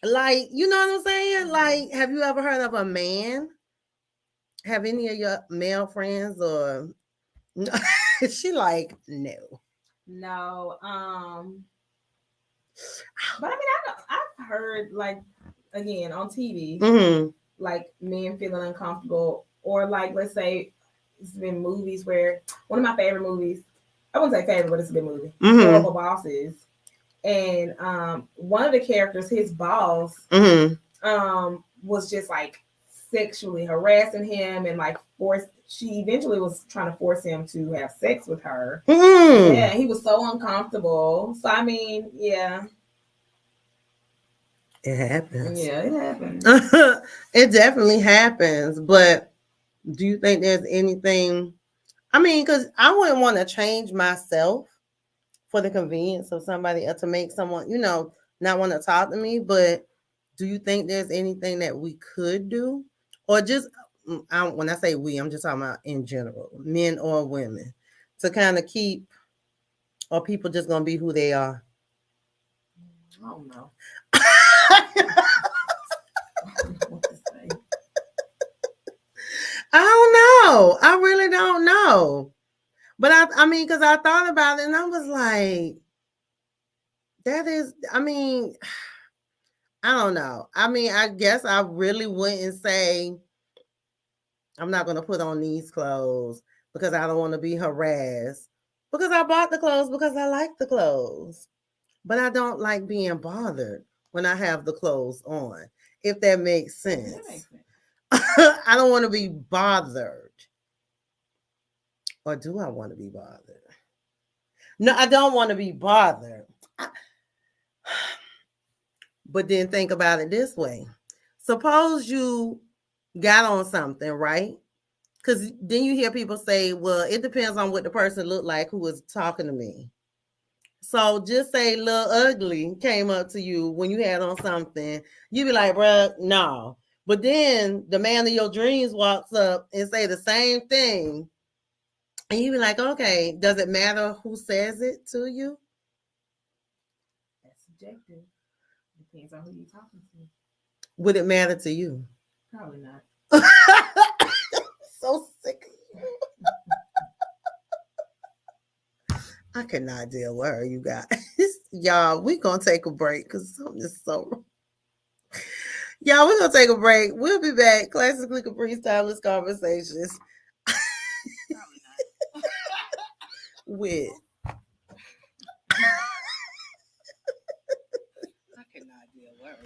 Like, you know what I'm saying? Like, have you ever heard of a man? Have any of your male friends or she like, no. No. But I mean, I've heard like again on TV, like men feeling uncomfortable, or like let's say it's been movies where one of my favorite movies, I wouldn't say favorite, but it's a good movie, Horrible Bosses, and one of the characters, his boss, was just like sexually harassing him and like she eventually was trying to force him to have sex with her. Yeah, he was so uncomfortable. So I mean, yeah. It happens. Yeah, it happens. It definitely happens. But do you think there's anything? I mean, because I wouldn't want to change myself for the convenience of somebody else to make someone, not want to talk to me. But do you think there's anything that we could do? Or just when I say we, I'm just talking about in general, men or women, to kind of keep, or people just gonna be who they are? I don't know. I don't know. I really don't know. But I mean, because I thought about it and I was like, that is, I mean, I don't know. I mean, I guess I really wouldn't say I'm not going to put on these clothes because I don't want to be harassed. Because I bought the clothes because I like the clothes. But I don't like being bothered when I have the clothes on, if that makes sense. That makes sense. I don't want to be bothered. Or do I want to be bothered? No, I don't want to be bothered. But then think about it this way. Suppose you got on something, right? Because then you hear people say, well, it depends on what the person looked like who was talking to me. So just say Lil Ugly came up to you when you had on something. You be like, bruh, no. But then the man of your dreams walks up and say the same thing. And you be like, okay, does it matter who says it to you? That's subjective. Depends on who you're talking to. Would it matter to you? Probably not. So sick of you. I cannot deal with her, you guys. Y'all, we gonna take a break because something is so. Y'all, we're gonna take a break. We'll be back. Classically Caprice Timeless Conversations Probably not. with. I cannot deal with her.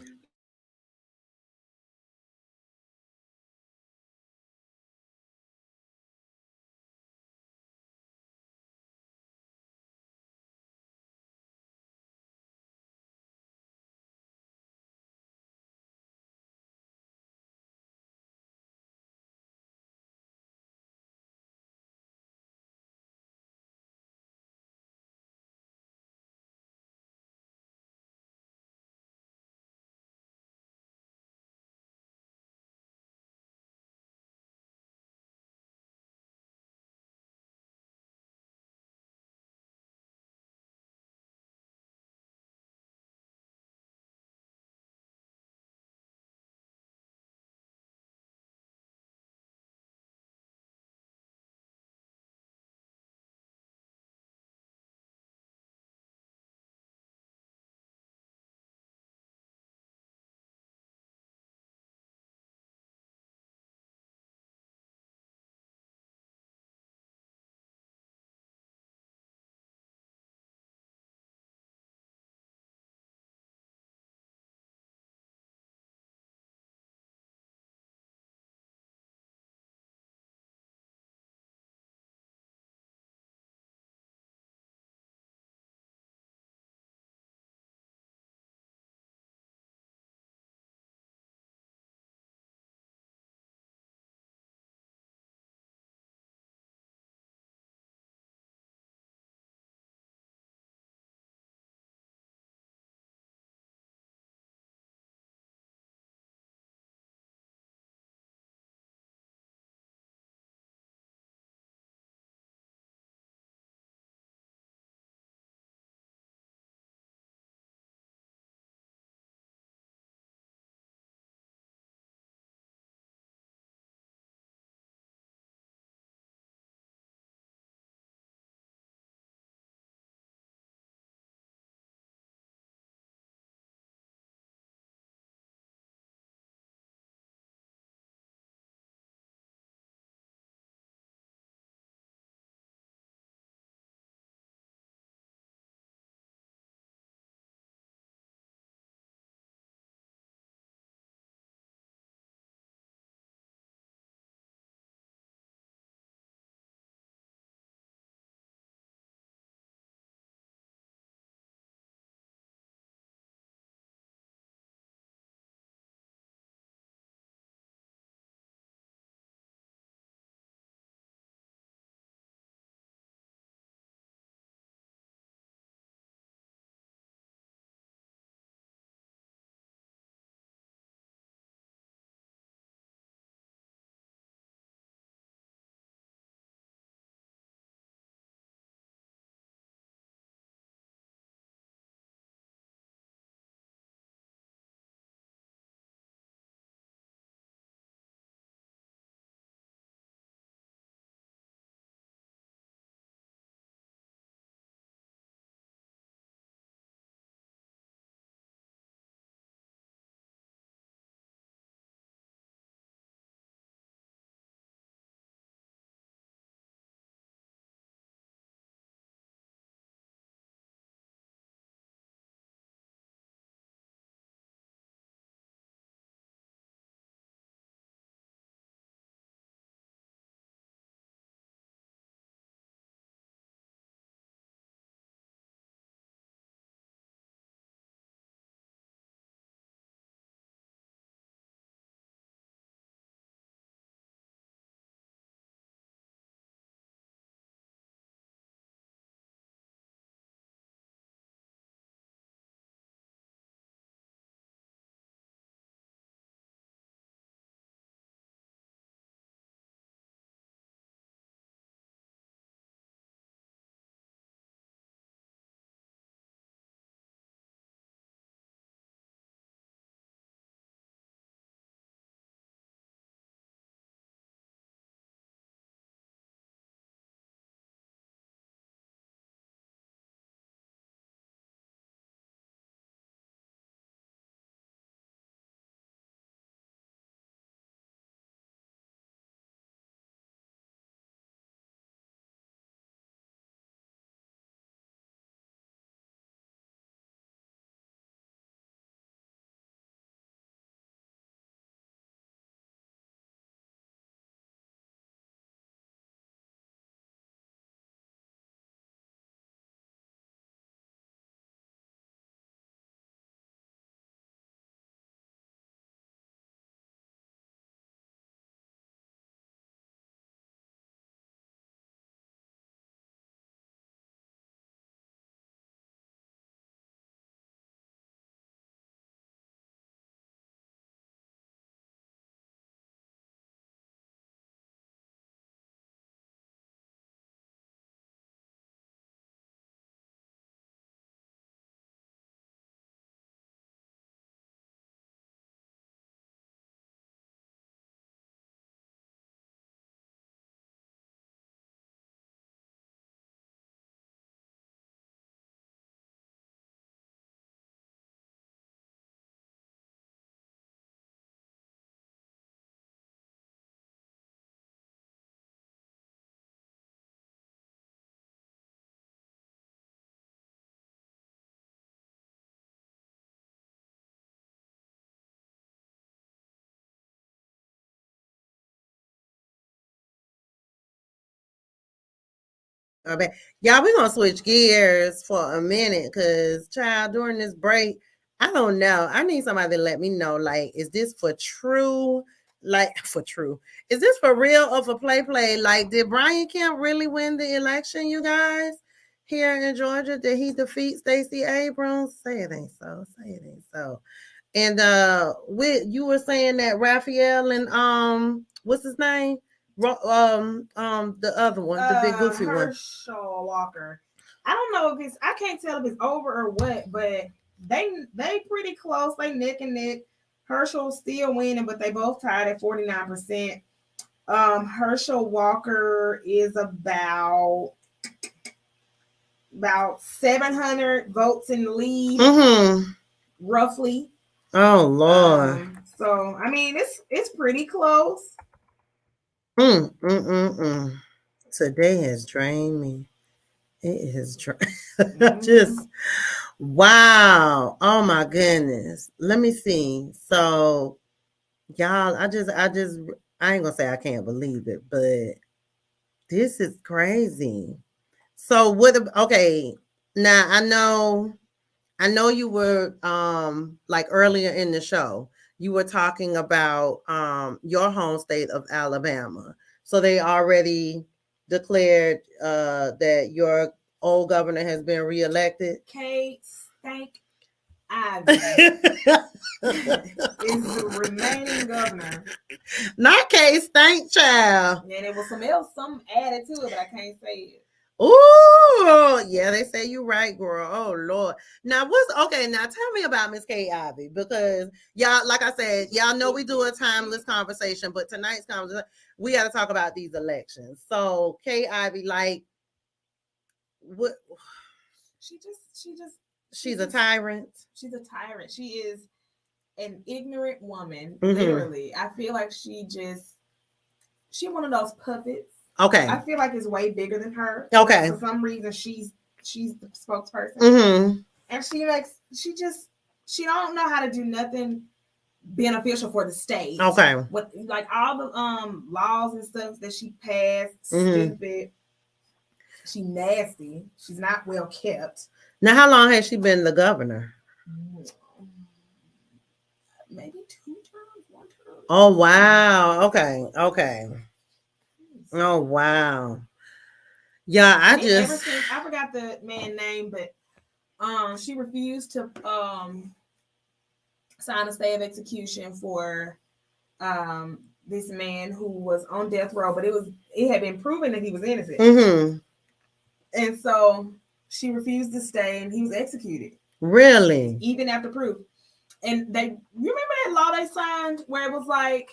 Okay. Y'all, we're gonna switch gears for a minute because child, during this break, I don't know. I need somebody to let me know, like, is this for true? Like for true. Is this for real or for play? Like, did Brian Kemp really win the election, you guys? Here in Georgia? Did he defeat Stacey Abrams? Say it ain't so. Say it ain't so. And with you were saying that Raphael and what's his name? The other one, the big goofy one. Herschel Walker. I don't know if it's. I can't tell if it's over or what, but they pretty close. They neck and neck. Herschel's still winning, but they both tied at 49%. Herschel Walker is about 700 votes in the lead, roughly. Oh Lord. So I mean, it's pretty close. Today has drained me. It has just wow. Oh my goodness. Let me see. So y'all, I ain't gonna say I can't believe it, but this is crazy. So what okay. Now I know you were like earlier in the show, you were talking about your home state of Alabama. So they already declared that your old governor has been reelected. Kate Stank Ivy is the remaining governor. Not Kate Stank Child. Yeah, there was some added to it, but I can't say it. Ooh, yeah, they say you right, girl. Oh Lord. Now what's okay? Now tell me about Miss Kay Ivy, because y'all, like I said, y'all know we do a timeless conversation, but tonight's conversation we got to talk about these elections. So Kay Ivy, like, what? She's a tyrant. She's a tyrant. She is an ignorant woman. Literally, I feel like she's one of those puppets. Okay. I feel like it's way bigger than her. Okay. For some reason, she's the spokesperson, and she don't know how to do nothing beneficial for the state. Okay. With like all the laws and stuff that she passed, stupid. She nasty. She's not well kept. Now, how long has she been the governor? Maybe 2 terms, 1 term. Oh wow. Okay. Okay. Oh wow. Yeah, I forgot the man's name, but she refused to sign a stay of execution for this man who was on death row, but it had been proven that he was innocent. And so she refused to stay, and he was executed. Really? Even after proof. And you remember that law they signed where it was like,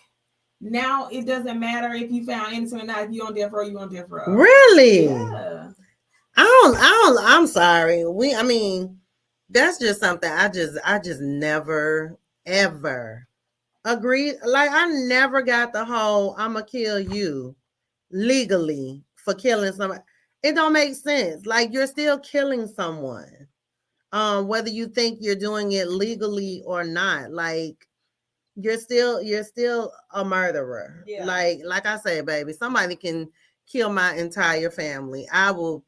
now it doesn't matter if you found innocent or not. If you're on death row, you're on death row. Really? Yeah. I'm sorry. I mean, that's just something I just never ever agreed. Like, I never got the whole I'ma kill you legally for killing somebody. It don't make sense. Like, you're still killing someone. Whether you think you're doing it legally or not. Like, you're still a murderer. Yeah. Like I say, baby, somebody can kill my entire family. I'll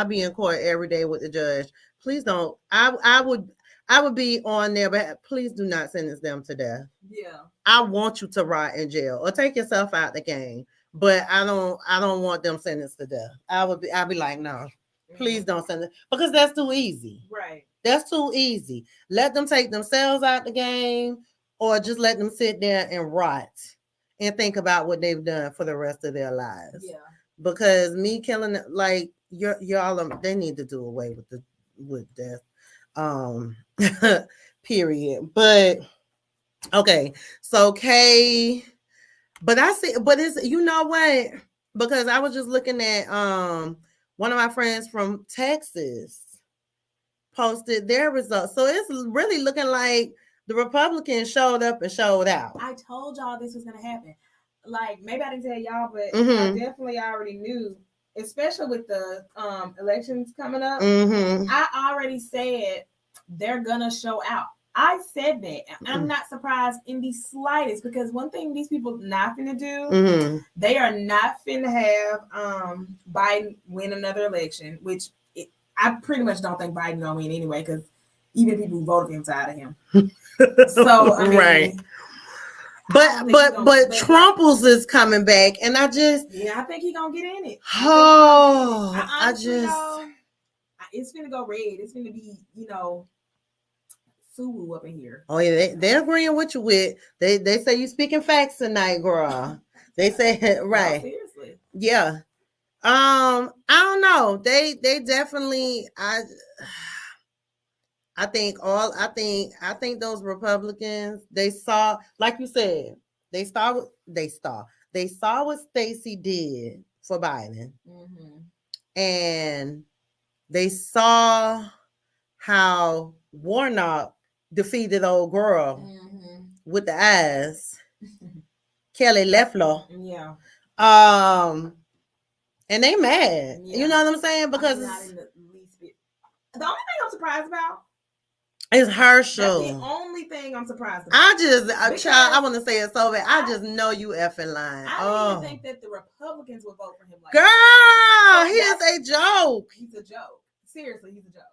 be in court every day with the judge. Please don't. I would be on there, but please do not sentence them to death. Yeah. I want you to rot in jail or take yourself out the game, but I don't want them sentenced to death. I'll be like, no, please don't send it, because that's too easy. Right. That's too easy. Let them take themselves out the game, or just let them sit there and rot and think about what they've done for the rest of their lives. Yeah. Because me killing, like, y'all, they need to do away with death. Period. But okay, so Kay, but it's, you know what? Because I was just looking at one of my friends from Texas posted their results. So it's really looking like the Republicans showed up and showed out. I told y'all this was gonna happen. Like, maybe I didn't tell y'all, but I definitely already knew, especially with the elections coming up. I already said they're gonna show out. I said that. I'm not surprised in the slightest, because one thing these people not finna do, they are not finna have Biden win another election, which I pretty much don't think Biden gonna win anyway, because even people who voted for him tired of him. So I mean, right. But Trumples is coming back, and I think he gonna get in it. It's gonna go red. It's gonna be, Suwu up in here. Oh yeah, they're agreeing with you. They say you speaking facts tonight, girl. They say right. No, seriously. Yeah. I don't know. They definitely. I think those Republicans, they saw, like you said, they saw what Stacey did for Biden, and they saw how Warnock defeated old girl with the eyes, Kelly Loeffler. Yeah. And they mad. Yeah. You know what I'm saying? Because not in the least bit. The only thing I'm surprised about is Herschel. That's the only thing I'm surprised about. I want to say it so bad. I just know you effing lying. I don't even think that the Republicans would vote for him like girl, that. He is a joke. He's a joke. Seriously, he's a joke.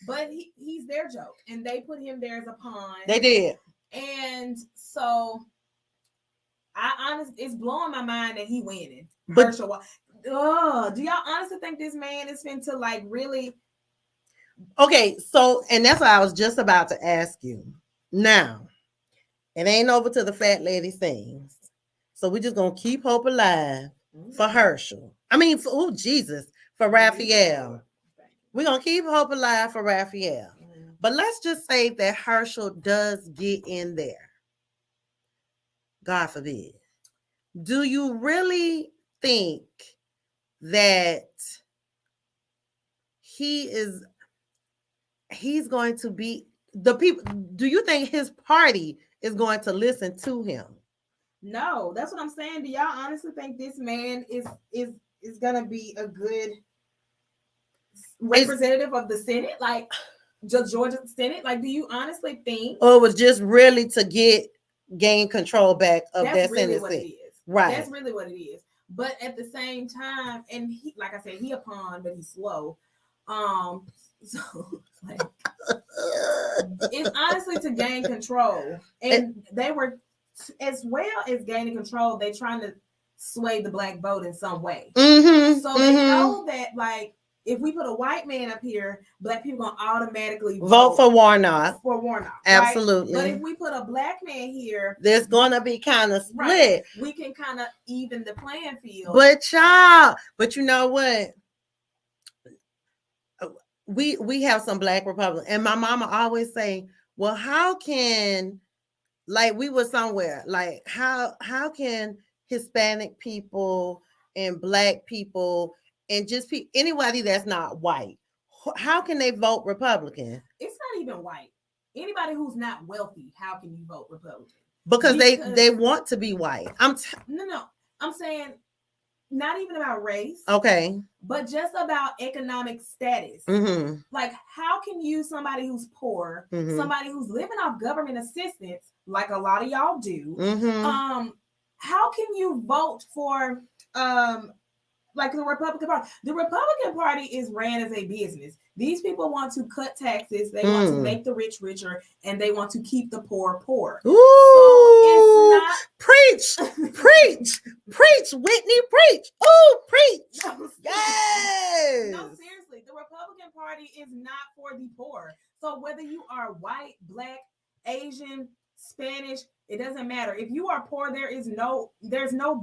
But he's their joke. And they put him there as a pawn. They did. And so it's blowing my mind that he winning. Herschel. Do y'all honestly think this man is fin to like really? Okay, so, and that's what I was just about to ask you. Now, it ain't over to the fat lady sings. So we're just gonna keep hope alive for Herschel. I mean, for Raphael. We're gonna keep hope alive for Raphael. But let's just say that Herschel does get in there. God forbid. Do you really think that he's going to be the people? Do you think his party is going to listen to him? No, that's what I'm saying. Do y'all honestly think this man is gonna be a good representative of the Senate, like the Georgia Senate? Like, do you honestly think? Or it was just really to gain control back of that really Senate what seat? It is. Right. That's really what it is. But at the same time, and he, like I said, he a pawn, but he's slow. So like, it's honestly to gain control, and they were, as well as gaining control, they trying to sway the black vote in some way. So they know that, like, if we put a white man up here, black people gonna automatically vote for Warnock. Absolutely. Right? But if we put a black man here, there's gonna be kind of split. Right. We can kind of even the playing field. But you know what? We have some black Republicans, and my mama always say, well, how can, like, we were somewhere, like, how can Hispanic people and black people and just anybody that's not white, how can they vote Republican? It's not even white. Anybody who's not wealthy, how can you vote Republican? Because they want to be white. No. I'm saying not even about race. Okay. But just about economic status. Like, how can you, somebody who's poor, somebody who's living off government assistance, like a lot of y'all do, how can you vote for like the Republican Party? The Republican Party is ran as a business. These people want to cut taxes. They want to make the rich richer, and they want to keep the poor poor. Ooh, so it's not preach, Whitney, preach. Ooh, preach. Yes. No, seriously, the Republican Party is not for the poor. So whether you are white, black, Asian, Spanish, it doesn't matter. If you are poor, there's no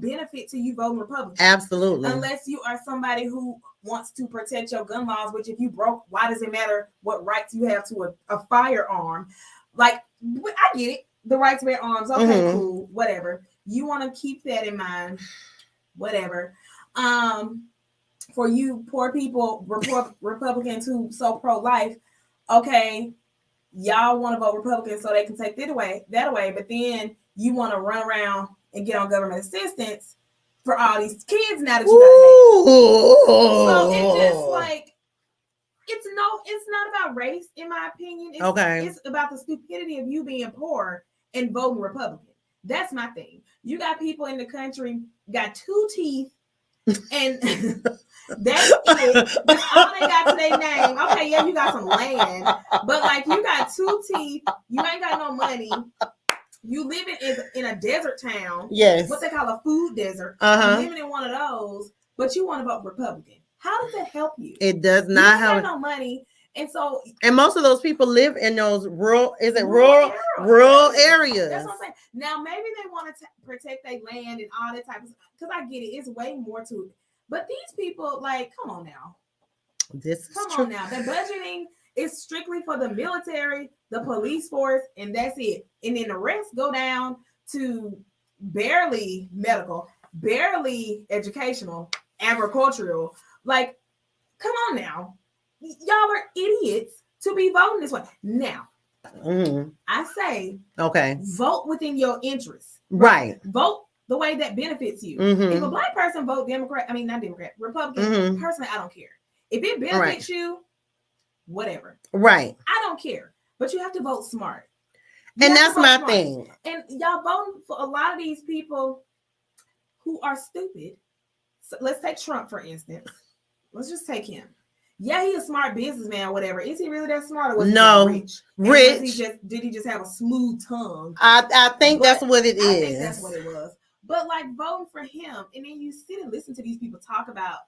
benefit to you voting Republican. Absolutely. Unless you are somebody who wants to protect your gun laws, which if you broke, why does it matter what rights you have to a firearm? Like, I get it. The right to bear arms. Okay, cool. Whatever. You want to keep that in mind. Whatever. For you poor people, Republicans who so pro-life, okay, y'all want to vote Republican so they can take that away, but then you want to run around and get on government assistance for all these kids now that you gotta have. So it's just like, it's not about race, in my opinion. Okay. It's about the stupidity of you being poor and voting Republican. That's my thing. You got people in the country got 2 teeth, and that's it. That's all they got to their name. Okay, yeah, you got some land, but like you got 2 teeth, you ain't got no money. You living in a desert town. Yes. What they call a food desert. Uh-huh. You living in one of those, but you want to vote Republican. How does that help you? It does not help. You ain't got no money. And so, and most of those people live in those rural areas. That's what I'm saying. Now, maybe they want to protect their land and all that type of stuff. Because I get it. It's way more to it. But these people, like, come on now. Come on now. The budgeting is strictly for the military, the police force, and that's it. And then the rest go down to barely medical, barely educational, agricultural. Like, come on now. Y'all are idiots to be voting this way. Now, I say, okay, vote within your interests. Right. Vote the way that benefits you. If a black person vote Republican, personally, I don't care. If it benefits you, whatever. Right. I don't care. But you have to vote smart. And that's my thing. And y'all voting for a lot of these people who are stupid. So let's take Trump, for instance. Let's just take him. Yeah, he's a smart businessman or whatever. Is he really that smart, or was he rich? Did he just have a smooth tongue? I think that's what it is. I think that's what it was. But like voting for him, and then you sit and listen to these people talk about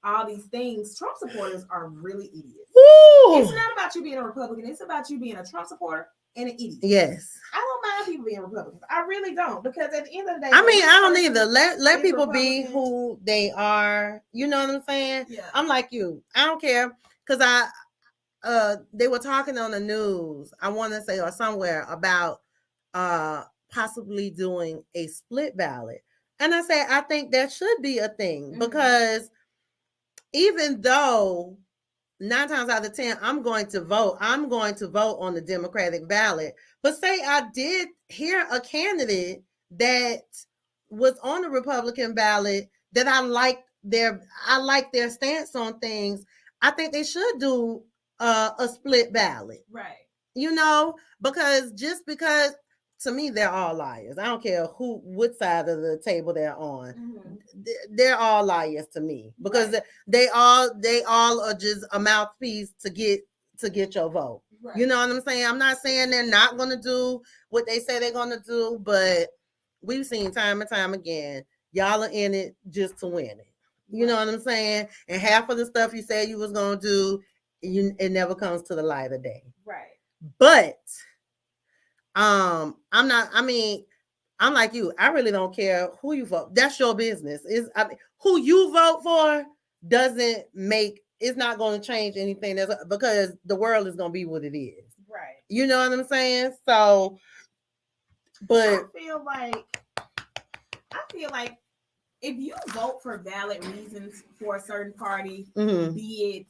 all these things. Trump supporters are really idiots. Ooh. It's not about you being a Republican. It's about you being a Trump supporter and an idiot. Yes. I don't mind people being Republicans. I really don't, because at the end of the day, I mean, I don't either. Let people be who they are. You know what I'm saying? Yeah. I'm like you. I don't care, because they were talking on the news, I want to say, or somewhere, about possibly doing a split ballot. And I say, I think that should be a thing, because even though 9 times out of 10, I'm going to vote on the Democratic ballot. But say I did hear a candidate that was on the Republican ballot that I like their stance on things. I think they should do a split ballot. Right. You know, because to me, they're all liars. I don't care what side of the table they're on. They're all liars to me, because they all are just a mouthpiece to get your vote. Right. You know what I'm saying? I'm not saying they're not going to do what they say they're going to do, but we've seen time and time again, y'all are in it just to win it. You know what I'm saying? And half of the stuff you said you was going to do, it never comes to the light of day. Right. But I'm like you. I really don't care who you vote. That's your business. Who you vote for it's not going to change anything, because the world is going to be what it is. Right. You know what I'm saying? So, but I feel like if you vote for valid reasons for a certain party, be it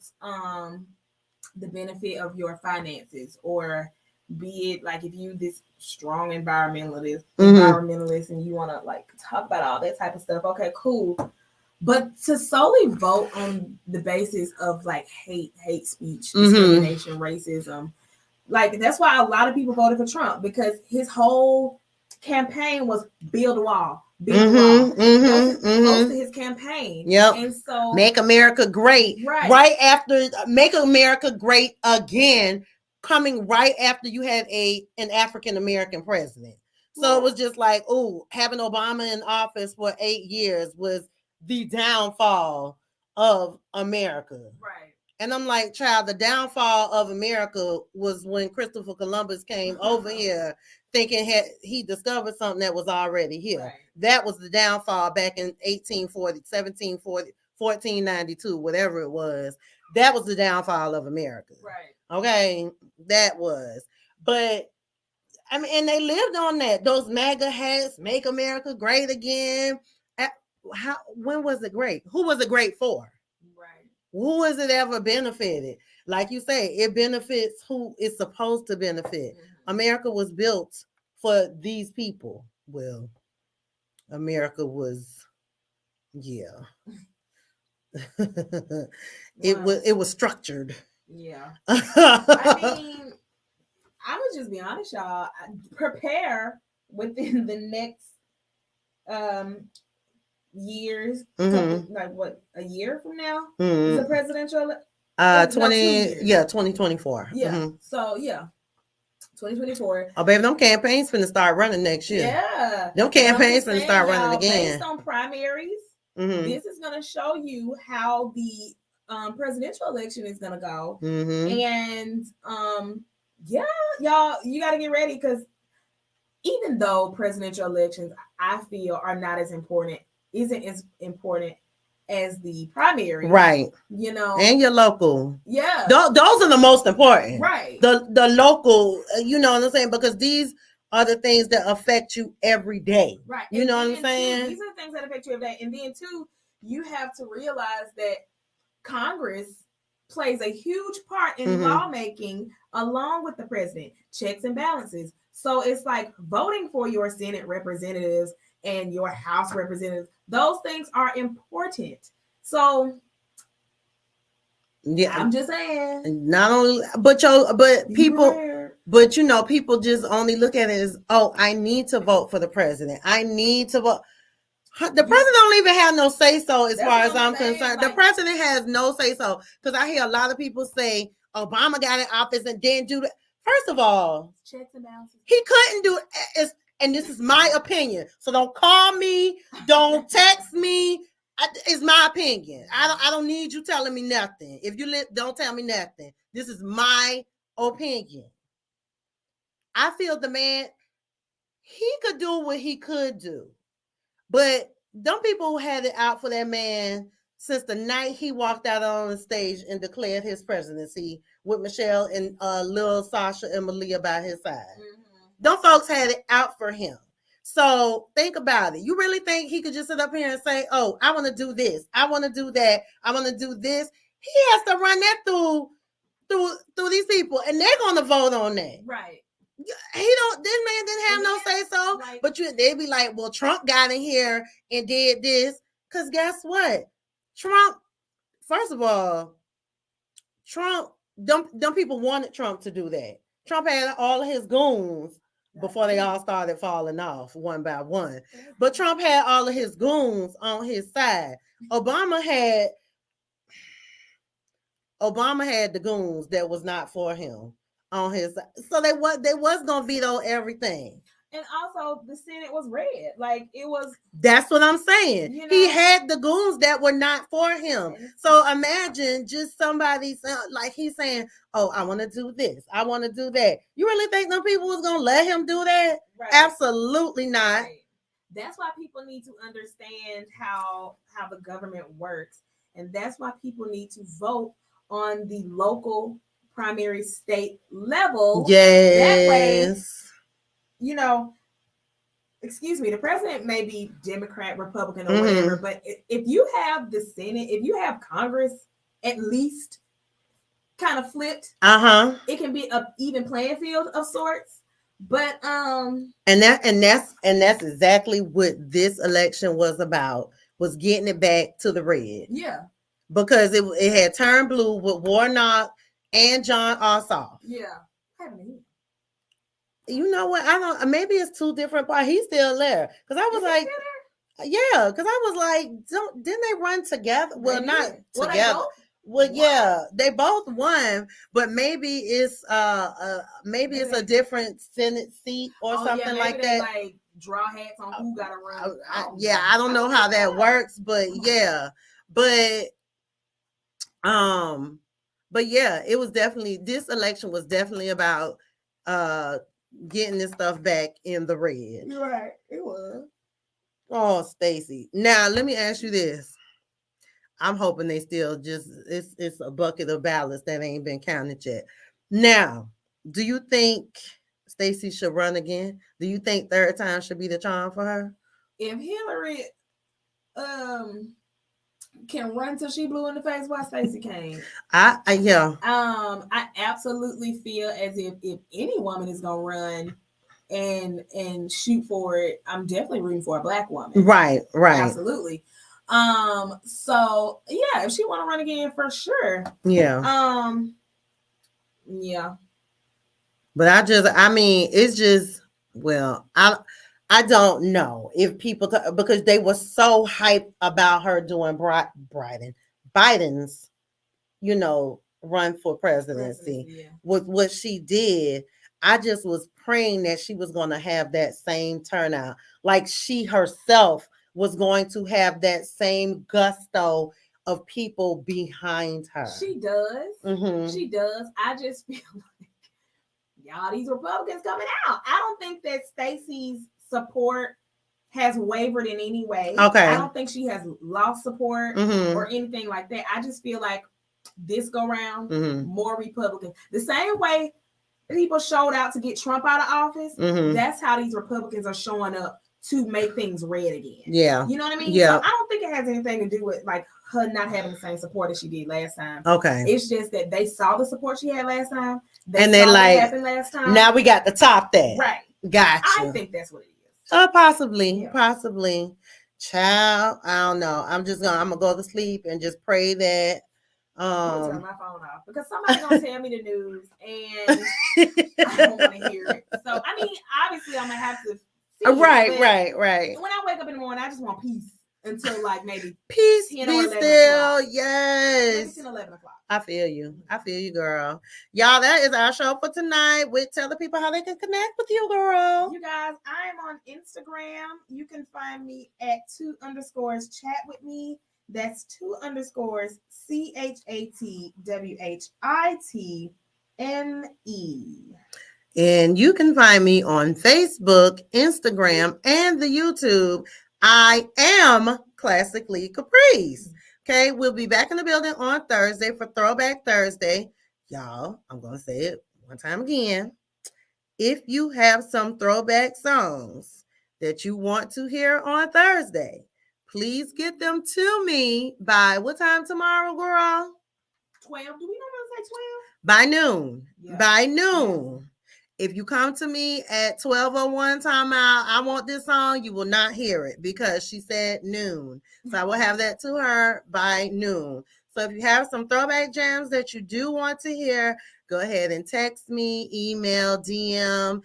the benefit of your finances, or be it like if you this strong environmentalist and you want to like talk about all that type of stuff, okay, cool. But to solely vote on the basis of like hate speech, discrimination, racism, like that's why a lot of people voted for Trump, because his whole campaign was build a wall. Most of his campaign. Yep. And so make America great. Right after make America great again, coming right after you had an African American president. So it was just like, having Obama in office for 8 years was the downfall of America. Right. And I'm like, child, the downfall of America was when Christopher Columbus came over here thinking he discovered something that was already here. Right. That was the downfall back in 1492, whatever it was. That was the downfall of America. Right. Okay, that was. But I mean, and they lived on that. Those MAGA hats, make America great again. When was it great? Who was it great for? Right. Who has it ever benefited? Like you say, it benefits who it's supposed to benefit. America was built for these people. Well, America was, it was structured. Yeah. I mean, I would just be honest, y'all. Prepare within the next um years, couple like what a year from now is a presidential. 20 yeah 2024. Yeah. So yeah, 2024. Oh baby, them campaigns finna start running next year. Yeah. Them campaigns finna Saying, start running again. Based on primaries, this is gonna show you how the presidential election is gonna go. And yeah, y'all, you got to get ready, because even though presidential elections, I feel, are not as important, isn't as important as the primary, right? You know, and your local, yeah, those are the most important, right? The local, you know what I'm saying? Because these are the things that affect you every day, right? You know what I'm saying? These are the things that affect you every day, and then too, you have to realize that Congress plays a huge part in lawmaking along with the president, checks and balances. So it's like voting for your Senate representatives and your House representatives. Those things are important. So yeah, I'm just saying. Not only, but people, but you know, people just only look at it as, oh, I need to vote for the president. I need to vote. The president don't even have no say so as far as I'm concerned. Like, the president has no say so, because I hear a lot of people say Obama got in office and didn't do that. First of all, checks and balances. He couldn't do it. And this is my opinion. So don't call me, don't text me. It's my opinion. I don't need you telling me nothing. If you don't tell me nothing. This is my opinion. I feel the man, he could do what he could do. But them people had it out for that man since the night he walked out on the stage and declared his presidency with Michelle and little Sasha and Malia by his side. Them folks had it out for him. So think about it. You really think he could just sit up here and say, oh, I want to do this, I want to do that, I want to do this? He has to run that through these people, and they're going to vote on that. Right. This man didn't have no say so. Like, but they'd be like, well, Trump got in here and did this. Because guess what? Trump, first of all, them people wanted Trump to do that. Trump had all of his goons before they all started falling off one by one. But Trump had all of his goons on his side. Obama had the goons that was not for him on his side. So they was gonna veto everything. And also the Senate was red. Like it was. That's what I'm saying. You know? He had the goons that were not for him. So imagine just somebody like he's saying, oh, I want to do this, I want to do that. You really think them people was gonna let him do that? Right. Absolutely not. Right. That's why people need to understand how the government works. And that's why people need to vote on the local primary state level. Yes. That way, you know, excuse me, the president may be Democrat, Republican, or whatever, but if you have the Senate, if you have Congress at least kind of flipped, it can be an even playing field of sorts. But and that's exactly what this election was about, was getting it back to the red. Yeah. Because it had turned blue with Warnock and John Ossoff. Yeah. You know what? I don't. Maybe it's two different parts. He's still there. Because I was like, yeah. Because I was like, didn't they run together? Well, not together. Well, yeah, they both won, but maybe it's it's a different Senate seat or something like that. Like draw hats on who got to run. I don't know how that works, but yeah, but yeah, it was definitely, this election was definitely about getting this stuff back in the red. You're right, it was. Oh, Stacey. Now let me ask you this. I'm hoping they still just it's a bucket of ballots that ain't been counted yet. Now, do you think Stacey should run again? Do you think third time should be the charm for her? If Hillary can run till she blue in the face, why Stacey can't? I absolutely feel as if any woman is gonna run and shoot for it, I'm definitely rooting for a black woman. Right. Absolutely. So yeah, if she want to run again, for sure. Yeah. Yeah. But I mean, it's just, well, I don't know if people, because they were so hyped about her doing Biden's, run for presidency Yeah. with what she did. I just was praying that she was going to have that same turnout, like she herself was going to have that same gusto of people behind her. She does. Mm-hmm. She does. I just feel like y'all, these Republicans coming out. I don't think that Stacey's support has wavered in any way. Okay. I don't think she has lost support Mm-hmm. or anything like that. I just feel like this go round, Mm-hmm. more Republicans. The same way people showed out to get Trump out of office, Mm-hmm. that's how these Republicans are showing up to make things red again. Yeah. You know what I mean? Yeah. So I don't think it has anything to do with like her not having the same support as she did last time. Okay. It's just that they saw the support she had last time. And they saw like, what happened last time. Now we got to top that. Right. Gotcha. I think that's what it is. Possibly. Yeah. Possibly. Child, I don't know. I'm gonna go to sleep and just pray that. I'm gonna turn my phone off because somebody's gonna tell me the news and I don't want to hear it. So I mean, obviously, I'm gonna have to. Right. When I wake up in the morning, I just want peace until like maybe peace. 10 Be or 11 still. o'clock. Yes. Maybe 10, 11 o'clock. I feel you, girl. Y'all, that is our show for tonight. We tell the people how they can connect with you, girl. You guys, I am on Instagram. You can find me at 2_chat with me. That's 2_ CHATWHITME. And you can find me on Facebook, Instagram, and the YouTube. I am Classically Caprice. Okay, we'll be back in the building on Thursday for Throwback Thursday. Y'all, I'm going to say it one time again. If you have some throwback songs that you want to hear on Thursday, please get them to me by what time tomorrow, girl? 12. Do we normally say 12? By noon. Yeah. By noon. Yeah. If you come to me at 12:01 time out, I want this song, you will not hear it because she said noon. So I will have that to her by noon. So if you have some throwback jams that you do want to hear, go ahead and text me, email, DM,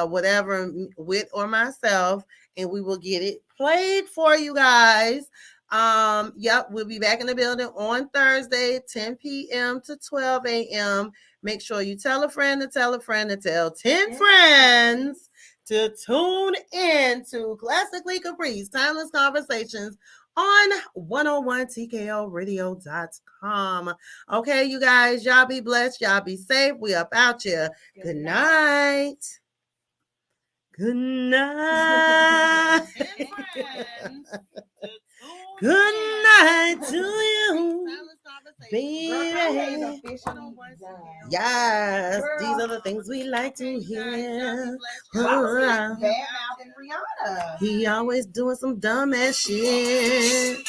whatever, with or myself, and we will get it played for you guys. Yep, we'll be back in the building on Thursday, 10 p.m. to 12 a.m. Make sure you tell a friend to tell a friend to tell 10 friends to tune in to Classically Caprice, Timeless Conversations on 101tklradio.com. Okay, you guys, y'all be blessed. Y'all be safe. We up out here. Good night. Good night. Good night to you, baby. Yes, these are the things we like to hear. He always doing some dumb ass shit.